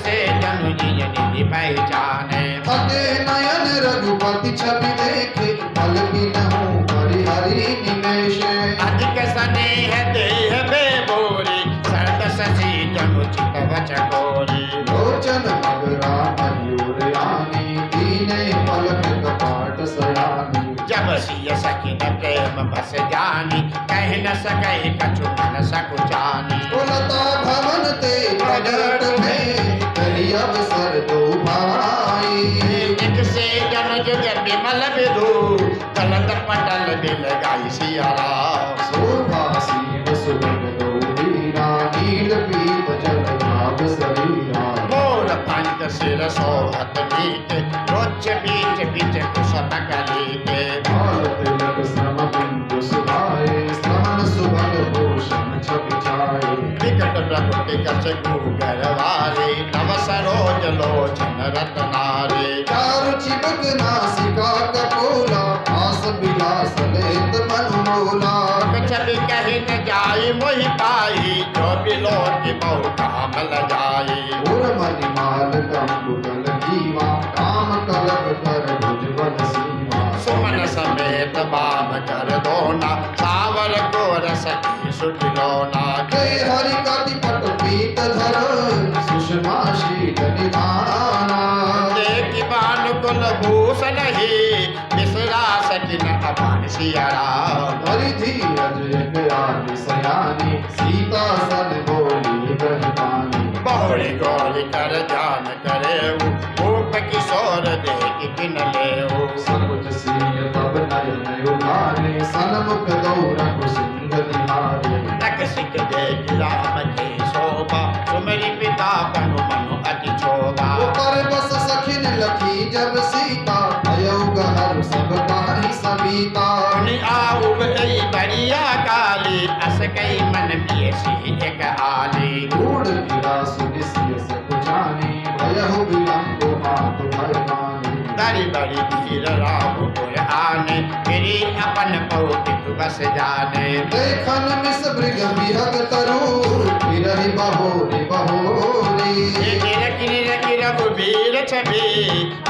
से जनु जिय निधि पहचाने थके नयन रघुपति छवि देखे पल की नहु परिहरि निमेष अधिक स्नेह देह बेबोरी सरद ससी जनु चित वचकोरी लोचन मगरा मयूर यानी दीने पलक कपाट सयानी जब सिय सकिन प्रेम बस जानी कह न सके कछु मन सकुचानी कुलता भवन ते प्रगट में करी अवसर दो भाई एक से जन जुग विमल विधु चलत पटल बिल गाई सिया राम शोभा सीम सुगंध दो वीरा नील पीत जल भाग शरीरा मोर पंख सिर सोहत नीत रोच बीच बीच कुशल कलीते भाल तिलक सम बिंदु सुभाए स्तन सुभग भूषण छवि छाए विकट प्रकृति कछ गरवारे नव सरोज लोचन रत्नारे चारु चिबक नासिका कपोला आस विलास लेत मनमोला छवि कही न जाई मोहि पाई जो बिलो की बहु काम लगाई उर मणिमाल कंबुकल जीवा काम कलप कर भुजबल सीमा सुमन समेत बाम कर दोना सावर को रस की सुटिलोना के हरि कति पट पीत धर सुषमा शील निधाना देखि बान कुल भूषण ही बिसरा सकिन अपान सिया राम हरि धीरज एक आदि सयानी सीता सन बोली कहि पानी बहुरी गौरी कर जान करे भूप किशोर देख किन ले सकुच सीय तब नयन उभारे सनमुख दौरख सिंह निहारे नक सिक देख राम के शोभा सुमरि पिता पनु मनु अति शोभा ऊपर बस सखिन लखी जब सीता भयो गहर सब पाहि समीता नि आउ गई बढ़िया काली अस कई मन पियसी एक आली धूड़ गिरा सुनिसिय सकुचानी भयहु विलंब मात भयमानी दरी बड़ी धीर राम पुर आने मेरी अपन पौतिक बस जाने देखन मिस मृग विहग तरु विरहि बहोरी बहोरी रघुबीर छवि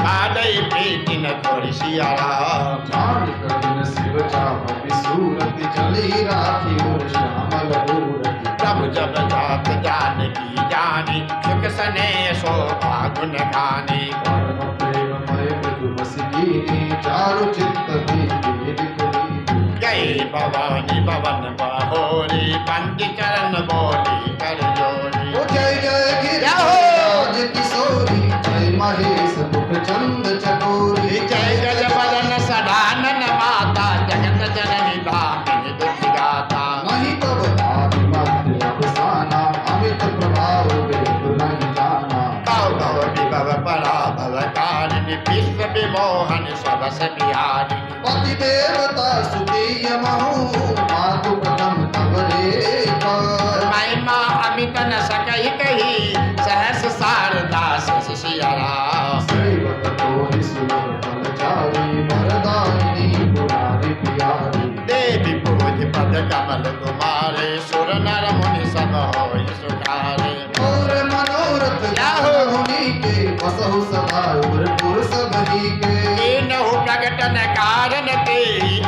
आदई प्रीति न थोड़ी सिया राम जान कठिन शिव चापि सूरति चली राखी उर श्यामल मूरति प्रभु जब जात जान की जानी सुख सने शोभा गुण गानी परम प्रेममय मृदुमसि कीनी चारु चित्त दीप्ति दिखुनी गई भवानी भवन बहोरी पंच चरण बोली कर जोड़ी ओ जय जय गिरिराज किशोरी जय महेश मुख चंद चकोरी जय गज बदन सदानन माता जगत जननी भामिनी दुखी गाथा नहीं तब आदि मध्य अवसाना अमित प्रभाव वेद नहीं जाना कौ भव विभव परा भव कारिणी विश्व विमोहन सबस बिहारी पति देवता सुतीय महु मातु प्रथम तब रेखा महिमा अमित न सकहि कही सहस शारदा सिया राम सेवक तोहि सुलभ फलचारी वरदायिनी पुरारी प्यारी देवी पूज पद कमल तुम्हारे सुर नर मुनि सब होय सुखारे और मनोरथ जाहुनी के बसहु सदा उर पुर सबही के तीनहु प्रगटन कारण ते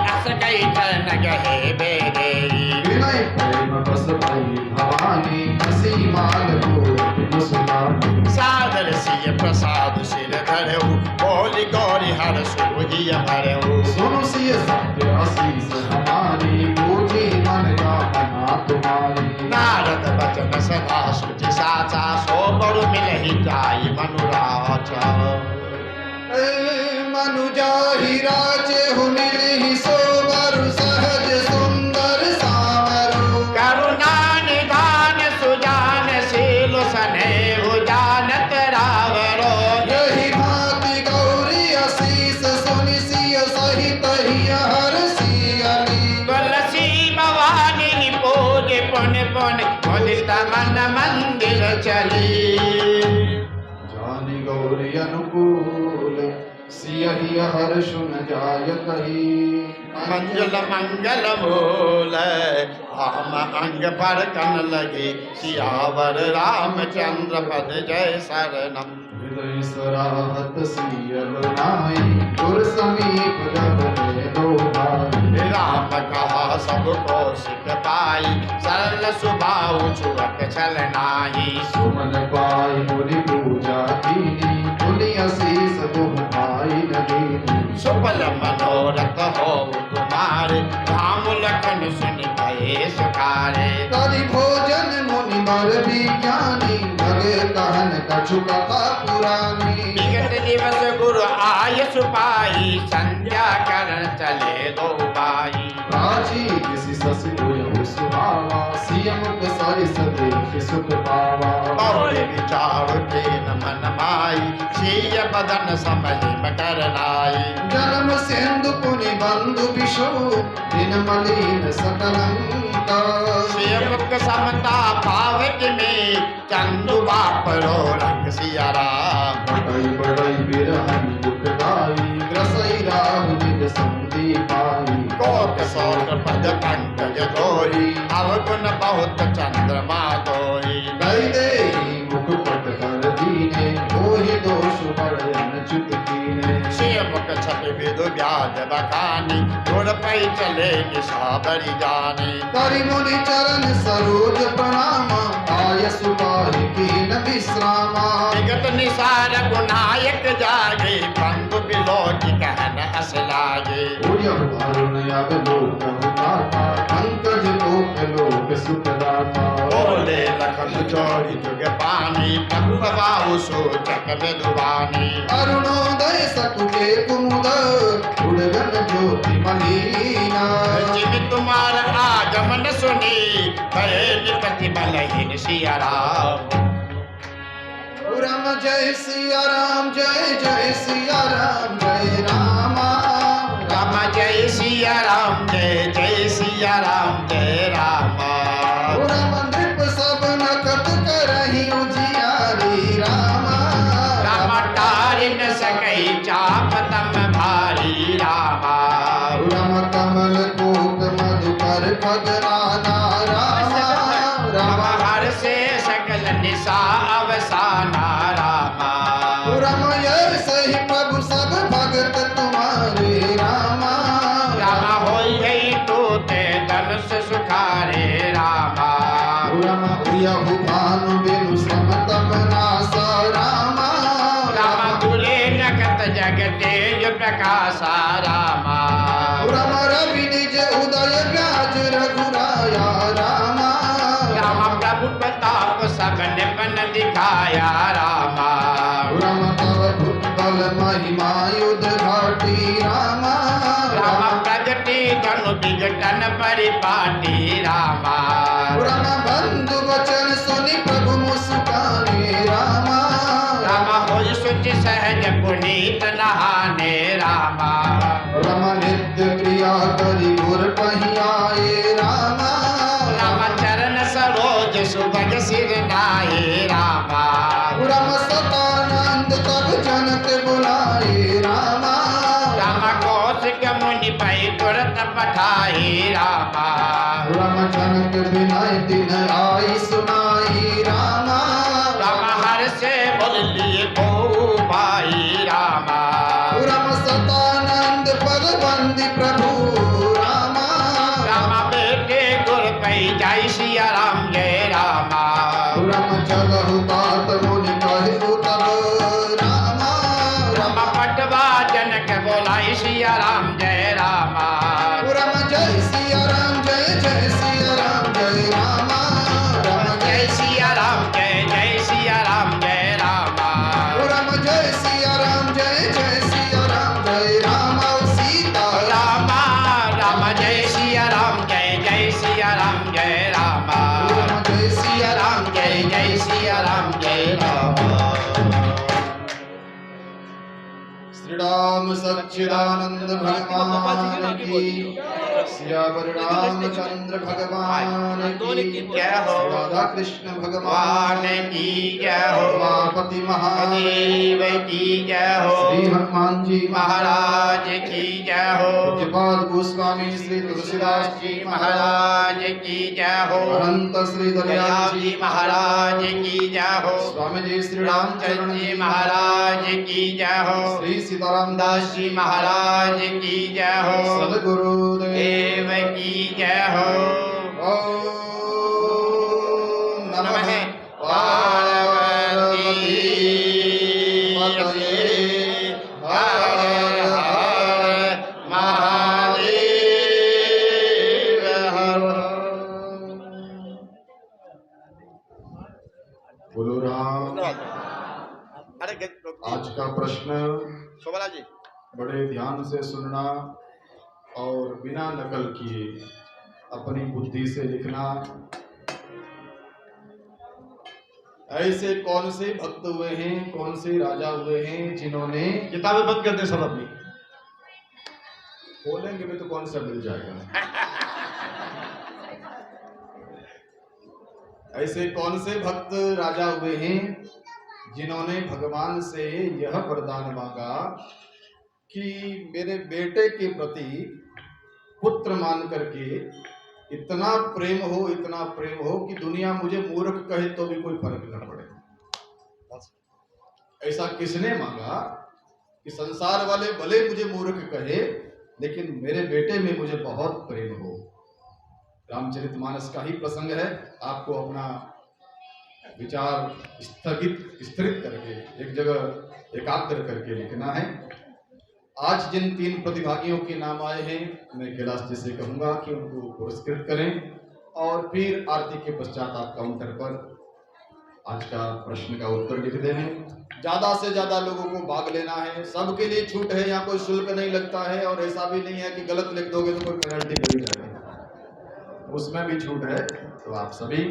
अस कई चरण गहे बेदेई विनय प्रेम बस भई भवानी हसी माल को सुनानी सादर सिय प्रसाद सिर धरऊ बोली गौरी हर सुहि हरऊ सुनु सिय सत्य आशीष हमारी पूजी मन कामना तुम्हारी नारद बचन सदा सुचि साचा सो बरु मिलहि जाई मनुराचा मनुजा ही राजे हो मिलहि सो बरु सहज सुंदर सावरु करुणा निधान सुजान शील सने जानत रावरो यही भांति गौरी आशीष सुनि सिय सहित ही हर सियली तुलसी भवानी पूज पुन पुन मुदित मन मंदिर चली जानी गौरी अनुकूल सियहि हर्ष न जाय कही। मंगल मंगल बोल हम अंग पर कन लगे सियावर रामचंद्र पद जय शरणम। हृदय सराहत सियल नाई, गुर समीप जब ले दो भाई। राम कहा सबको सिख पाई, सरल सुभाव छुअत छल नाही। सुमन पाई मुनि पूजा कीनी, मुनि असीस तुम पाई न दीनी। सुफल मनोरथ हो तुम्हारे, राम लखन सुन गए सुखारे। करि भोजन मुनि बर भी ज्ञानी, लगे कहन कछु कथा पुरानी। विगत दिवस गुरु आय सुपाई, संध्या करन चले दो भाई। राजी किसी सस को सुहावा, सियम सरिस देख सुख पावा। और विचार के न मन माई, सीय बदन समझ मकर नाई। जन्म सिंधु पुनि बंधु विशु, दिन मलिन सकलंका। मुख समता पावक में, चंदु बापरो रंग सिया राम। बड़ई बड़ई बिरहन दुखदाई, ग्रसई राम निज संति पाई। कोक सोक पद पंकज धोई, अवगुण बहुत चंद्रमा धोई। कई देहि मुख पट कर दीने, मोहि दोष बड़ अनचुत कीने। सिय मुख छप विदु ब्याज बखानी, गुण पै चले निशाबरी जानी। करि मुनि चरण सरोज प्रणामा, आय सुपाहि कीन विश्रामा। विगत निसार गुनायक जागे, बंधु बिलो की कहन अस लागे। उयहु अरुण अब लोक हुताता, पंकज लोक लोक सुखदाता। बोले लखन चौरी जुग पानी, पगुबाऊ सोचक विद्वानी। अरुणोदय सकुचे कुमुद, उड़गन ज्योति मलीना। जिमि तुम्हार आगमन सुनी, भय निपति बलहीन सिया राम। राम जय सिया राम, जय जय सिया राम, जय रामा। राम जय सिया राम, जय जय सिया राम, जय रामा। राम नृप सब नकत करहि उजियारी रामा। राम तारि न सकई चाप तम भारी रामा। राम कमल कोक मधुकर खगराना रामा। राम राम हर से सकल निशा अवसाना रामा। राम यश सही प्रभु सब भगत तुम्हारे रामा। रामा होई गई टूटे धनुष सुखारे रामा। राम उयहु भानु बिनु श्रम तप नासा रामा। रामा तुरे नगत जग तेज प्रकाशा रामा। राम रवि निज उदय व्याज रघुराया रामा। रामा प्रभु प्रताप सब निपन दिखाया रामा। राम तव भुत बल महिमा युध घाटी रामा। रामा प्रगति धनु विघटन परिपाटी रामा। राम बंधु वचन सुनि प्रभु मुस्काने रामा। रामा होई सुचि सहज पुनीत नहाने रामा। राम नित्य क्रिया करि गुर पहियाए रामा। रामा चरण सरोज सुभग सिर नाये रामा। राम सतानंद तब जनक बुलाए रामा। रामा कौशिक मुनि पै तुरत पठाए रामा। राम जनक बिनय दिन आई सुनाई रामा। रामा हर से बोल लिए को भाई रामा। राम सतानंद पद बंदी प्रभु रामा। रामा बेटे गुर पै जय सिया राम, जय रामा। राम चलहु तात मुनि कहु तब रामा। रामा पटवा जनक बोलाई सिया राम, जय रामा। राम जय सिया राम, जय जय सिया राम, जय रामा। राम जय सिया राम, जय जय सिया राम, जय रामा। राम जय सिया राम, जय जय सिया राम, जय रामा। सीता रामा रामा जय सिया राम, जय जय सिया राम, जय रामा। राम जय सिया सिया राम, जय जय सिया राम, जय रामा। श्री राम सच्चिदानंद भगवान की सियावर रामचंद्र भगवान की जय हो। राधा कृष्ण भगवान भगवान की जय हो। उमापति महादेव देव की जय हो। श्री हनुमान जी महाराज की जय हो। पूज्यपाद गोस्वामी श्री तुलसीदास जी महाराज की जय हो। अनंत श्री दयाल दयाल जी जी महाराज की जय हो। स्वामी जी श्री रामचंद्र रामचरण जी महाराज की जय हो। श्री सीताराम दास जी महाराज की जय हो। सदगुरुदेव देव की जय हो। ओम नमः पार्वती पतये हर हर महादेव हर। बोलो राम। अरे आज का प्रश्न शोभला जी बड़े ध्यान से सुनना और बिना नकल किए अपनी बुद्धि से लिखना। ऐसे कौन से भक्त हुए हैं, कौन से राजा हुए हैं जिन्होंने, किताबें बंद कर दे सब अपनी। खोलेंगे भी तो कौन सा मिल जाएगा। ऐसे कौन से भक्त राजा हुए हैं जिन्होंने भगवान से यह वरदान मांगा कि मेरे बेटे के प्रति पुत्र मान करके इतना प्रेम हो कि दुनिया मुझे मूर्ख कहे तो भी कोई फर्क न पड़े। ऐसा किसने मांगा कि संसार वाले भले मुझे मूर्ख कहे लेकिन मेरे बेटे में मुझे बहुत प्रेम हो। रामचरितमानस का ही प्रसंग है। आपको अपना विचार स्थिरित करके एक जगह एकाग्र करके लिखना है। आज जिन 3 प्रतिभागियों के नाम आए हैं मैं कैलाश जी से कहूंगा कि उनको पुरस्कृत करें और फिर आरती के पश्चात आप काउंटर पर आज का प्रश्न का उत्तर लिख देंगे। ज्यादा से ज्यादा लोगों को भाग लेना है। सबके लिए छूट है, यहाँ कोई शुल्क नहीं लगता है और ऐसा भी नहीं है कि गलत लिख दोगे तो कोई पेनल्टी मिल जाएगी, उसमें भी छूट है। तो आप सभी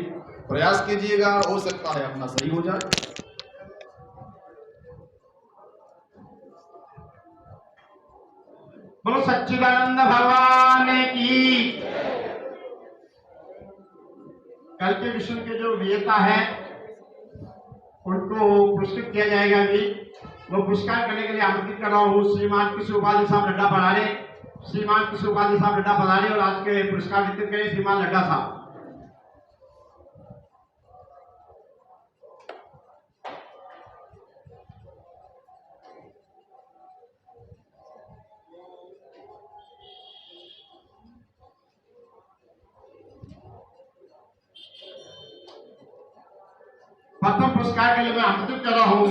प्रयास कीजिएगा, हो सकता है अपना सही हो जाए। बोलो सच्चिदानंद भगवान की। कल के विषय के जो विजेता है उनको पुरस्कृत किया जाएगा। अभी वो पुरस्कार करने के लिए आमंत्रित कर रहा हूँ श्रीमान किशोर उपाध्याय साहब लड्डा पधारे। श्रीमान किशोर उपाध्याय साहब लड्डा पधारे और आज के पुरस्कार वितरित करें श्रीमान लड्डा साहब। प्रथम पुरस्कार के लिए मैं आमंत्रित कर रहा हूँ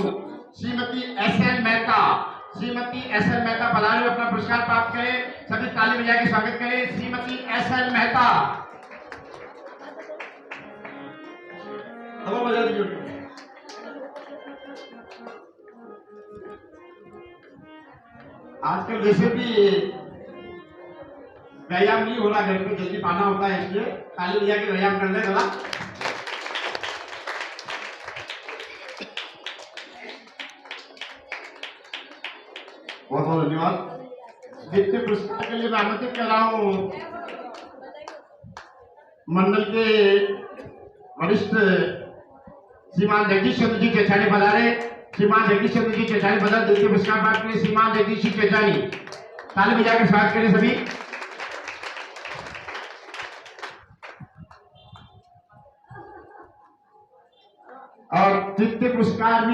श्रीमती एस.एन. मेहता। श्रीमती एस.एन. मेहता पधारे अपना पुरस्कार प्राप्त करें। सभी ताली बजा के स्वागत करें श्रीमती एस.एन. मेहता। अब बजा दीजिए। आजकल वैसे भी व्यायाम नहीं हो रहा, घर पे जल्दी पाना होता है, इसलिए ताली बजा के व्यायाम कर ले जरा। बहुत बहुत धन्यवाद। द्वितीय पुरस्कार के लिए मैं आमंत्रित कर रहा हूँ मंडल के वरिष्ठ श्रीमान जगदीश चंद्र जी चेचानी पधारे। श्रीमान जगदीश चंद्र जी चेचानी पधारे। द्वितीय पुरस्कार प्राप्त करें श्रीमान जगदीश जी चेचानी। ताली बजा के स्वागत करें सभी। और तृतीय पुरस्कार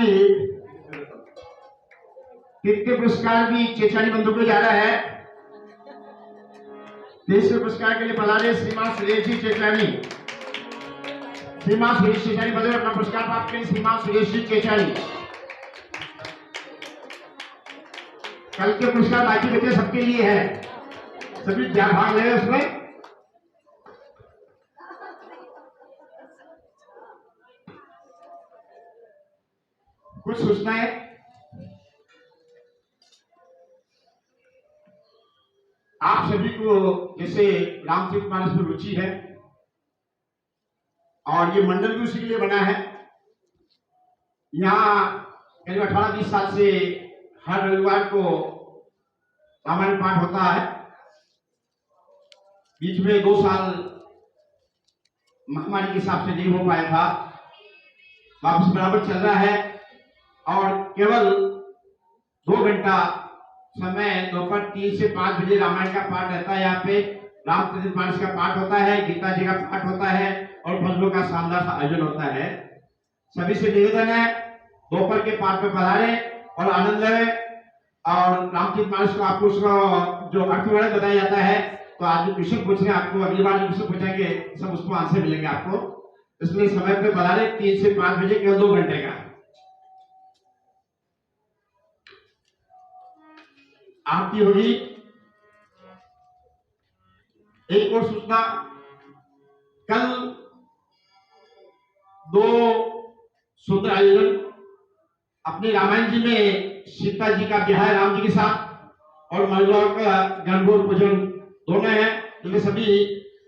भी चेचानी बंधु को जा रहा है। तीसरे पुरस्कार के लिए पधारे श्रीमान सुरेश जी चेचानी। श्रीमान सुरेश चेचानी पधारे, अपना पुरस्कार प्राप्त करें श्रीमान सुरेश जी चेचानी। कल के पुरस्कार बाकी बच्चे सबके लिए है, सभी क्या भाग ले उसमें। कुछ सोचना है। आप सभी को जैसे रामचरितमानस में रुचि है और ये मंडल भी उसी के लिए बना है। यहाँ करीब 18-20 साल से हर रविवार को रामायण पाठ होता है। बीच में 2 साल महामारी के हिसाब से नहीं हो पाया था, वापस बराबर चल रहा है। और केवल 2 घंटा समय दोपहर 3 से 5 बजे रामायण का पाठ रहता है। यहाँ पे रामचरितमानस का पाठ होता है, गीता जी का पाठ होता है और भजनों का शानदार सा आयोजन होता है। सभी से निवेदन है दोपहर के पाठ में पधारे और आनंद लें। और रामचरितमानस को आपको उसका जो अर्थवर्णन बताया जाता है, तो आज जो क्वेश्चन पूछ रहे हैं आपको, अगली बार जो क्वेश्चन पूछेंगे सब उसको आंसर मिलेंगे आपको। इसलिए समय पे पधारे 3 से 5 बजे केवल 2 घंटे का। आरती होगी। एक और सूचना, कल 2 सुंदर आयोजन अपने रामायण जी में सीता जी का ब्याह है राम जी के साथ और महिलाओं का गणगौर पूजन दोनों है। इसलिए सभी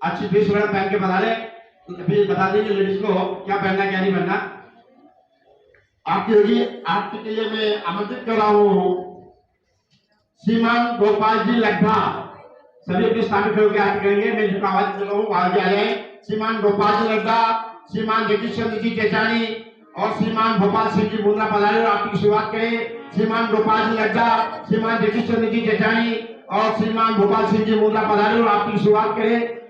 अच्छी ड्रेस वगैरह पहन के बता रहे, अभी बता देंगे लेडीज को क्या पहनना क्या नहीं पहनना। आरती होगी। आरती के लिए मैं आमंत्रित कर रहा हूँ श्रीमान गोपाल जी लड्ढा। सभी अपने स्थान पर खड़े होकर आरती करेंगे। मैं जिनका आवाज कर रहा हूँ आगे आ जाए। श्रीमान गोपाल जी लड्ढा, श्रीमान जगदीश चंद्र जी चेचानी और श्रीमान भोपाल सिंह जी मुंद्रा पधारे और आरती की शुरुआत करें। श्रीमान गोपाल जी लड्ढा, श्रीमान जगदीश चंद्र जी चेचानी और श्रीमान भोपाल सिंह जी मुंद्रा पधारे और आरती की शुरुआत करें।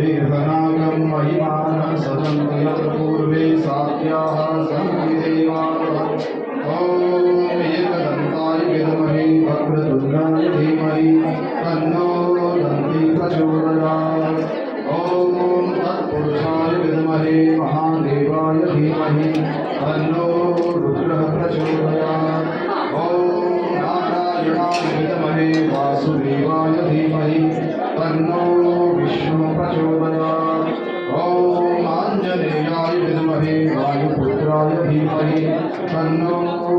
देवनागम प्रचोदयात् ॐ तत्पुरुषाय विद्महे महादेवाय धीमहि तन्नो रुद्रः प्रचोदयात् ॐ नारायणाय विद्महे वासुदेवाय धीमहि तन्नो विष्णुः प्रचोदयात् ॐ आञ्जनेयाय विद्महे वायुपुत्राय धीमहि तन्नो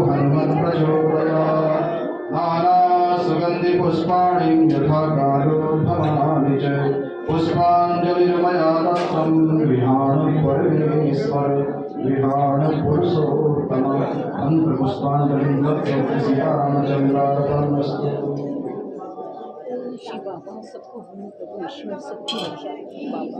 हनुमत् प्रचोदयात् नानासुगन्धिपुष्पाणि यथा कालोद्भवानि च पुष्पाञ्जलिर्मया दत्तं गृहाणं परमेश्वर गृहाणपुरुषोत्तम मन्त्रपुष्पाञ्जलिं दत्तं सीतारामचन्द्रार्पणमस्तु। श्री बाबा सबको हम प्रभु ईश्वर सबकी रक्षा बाबा।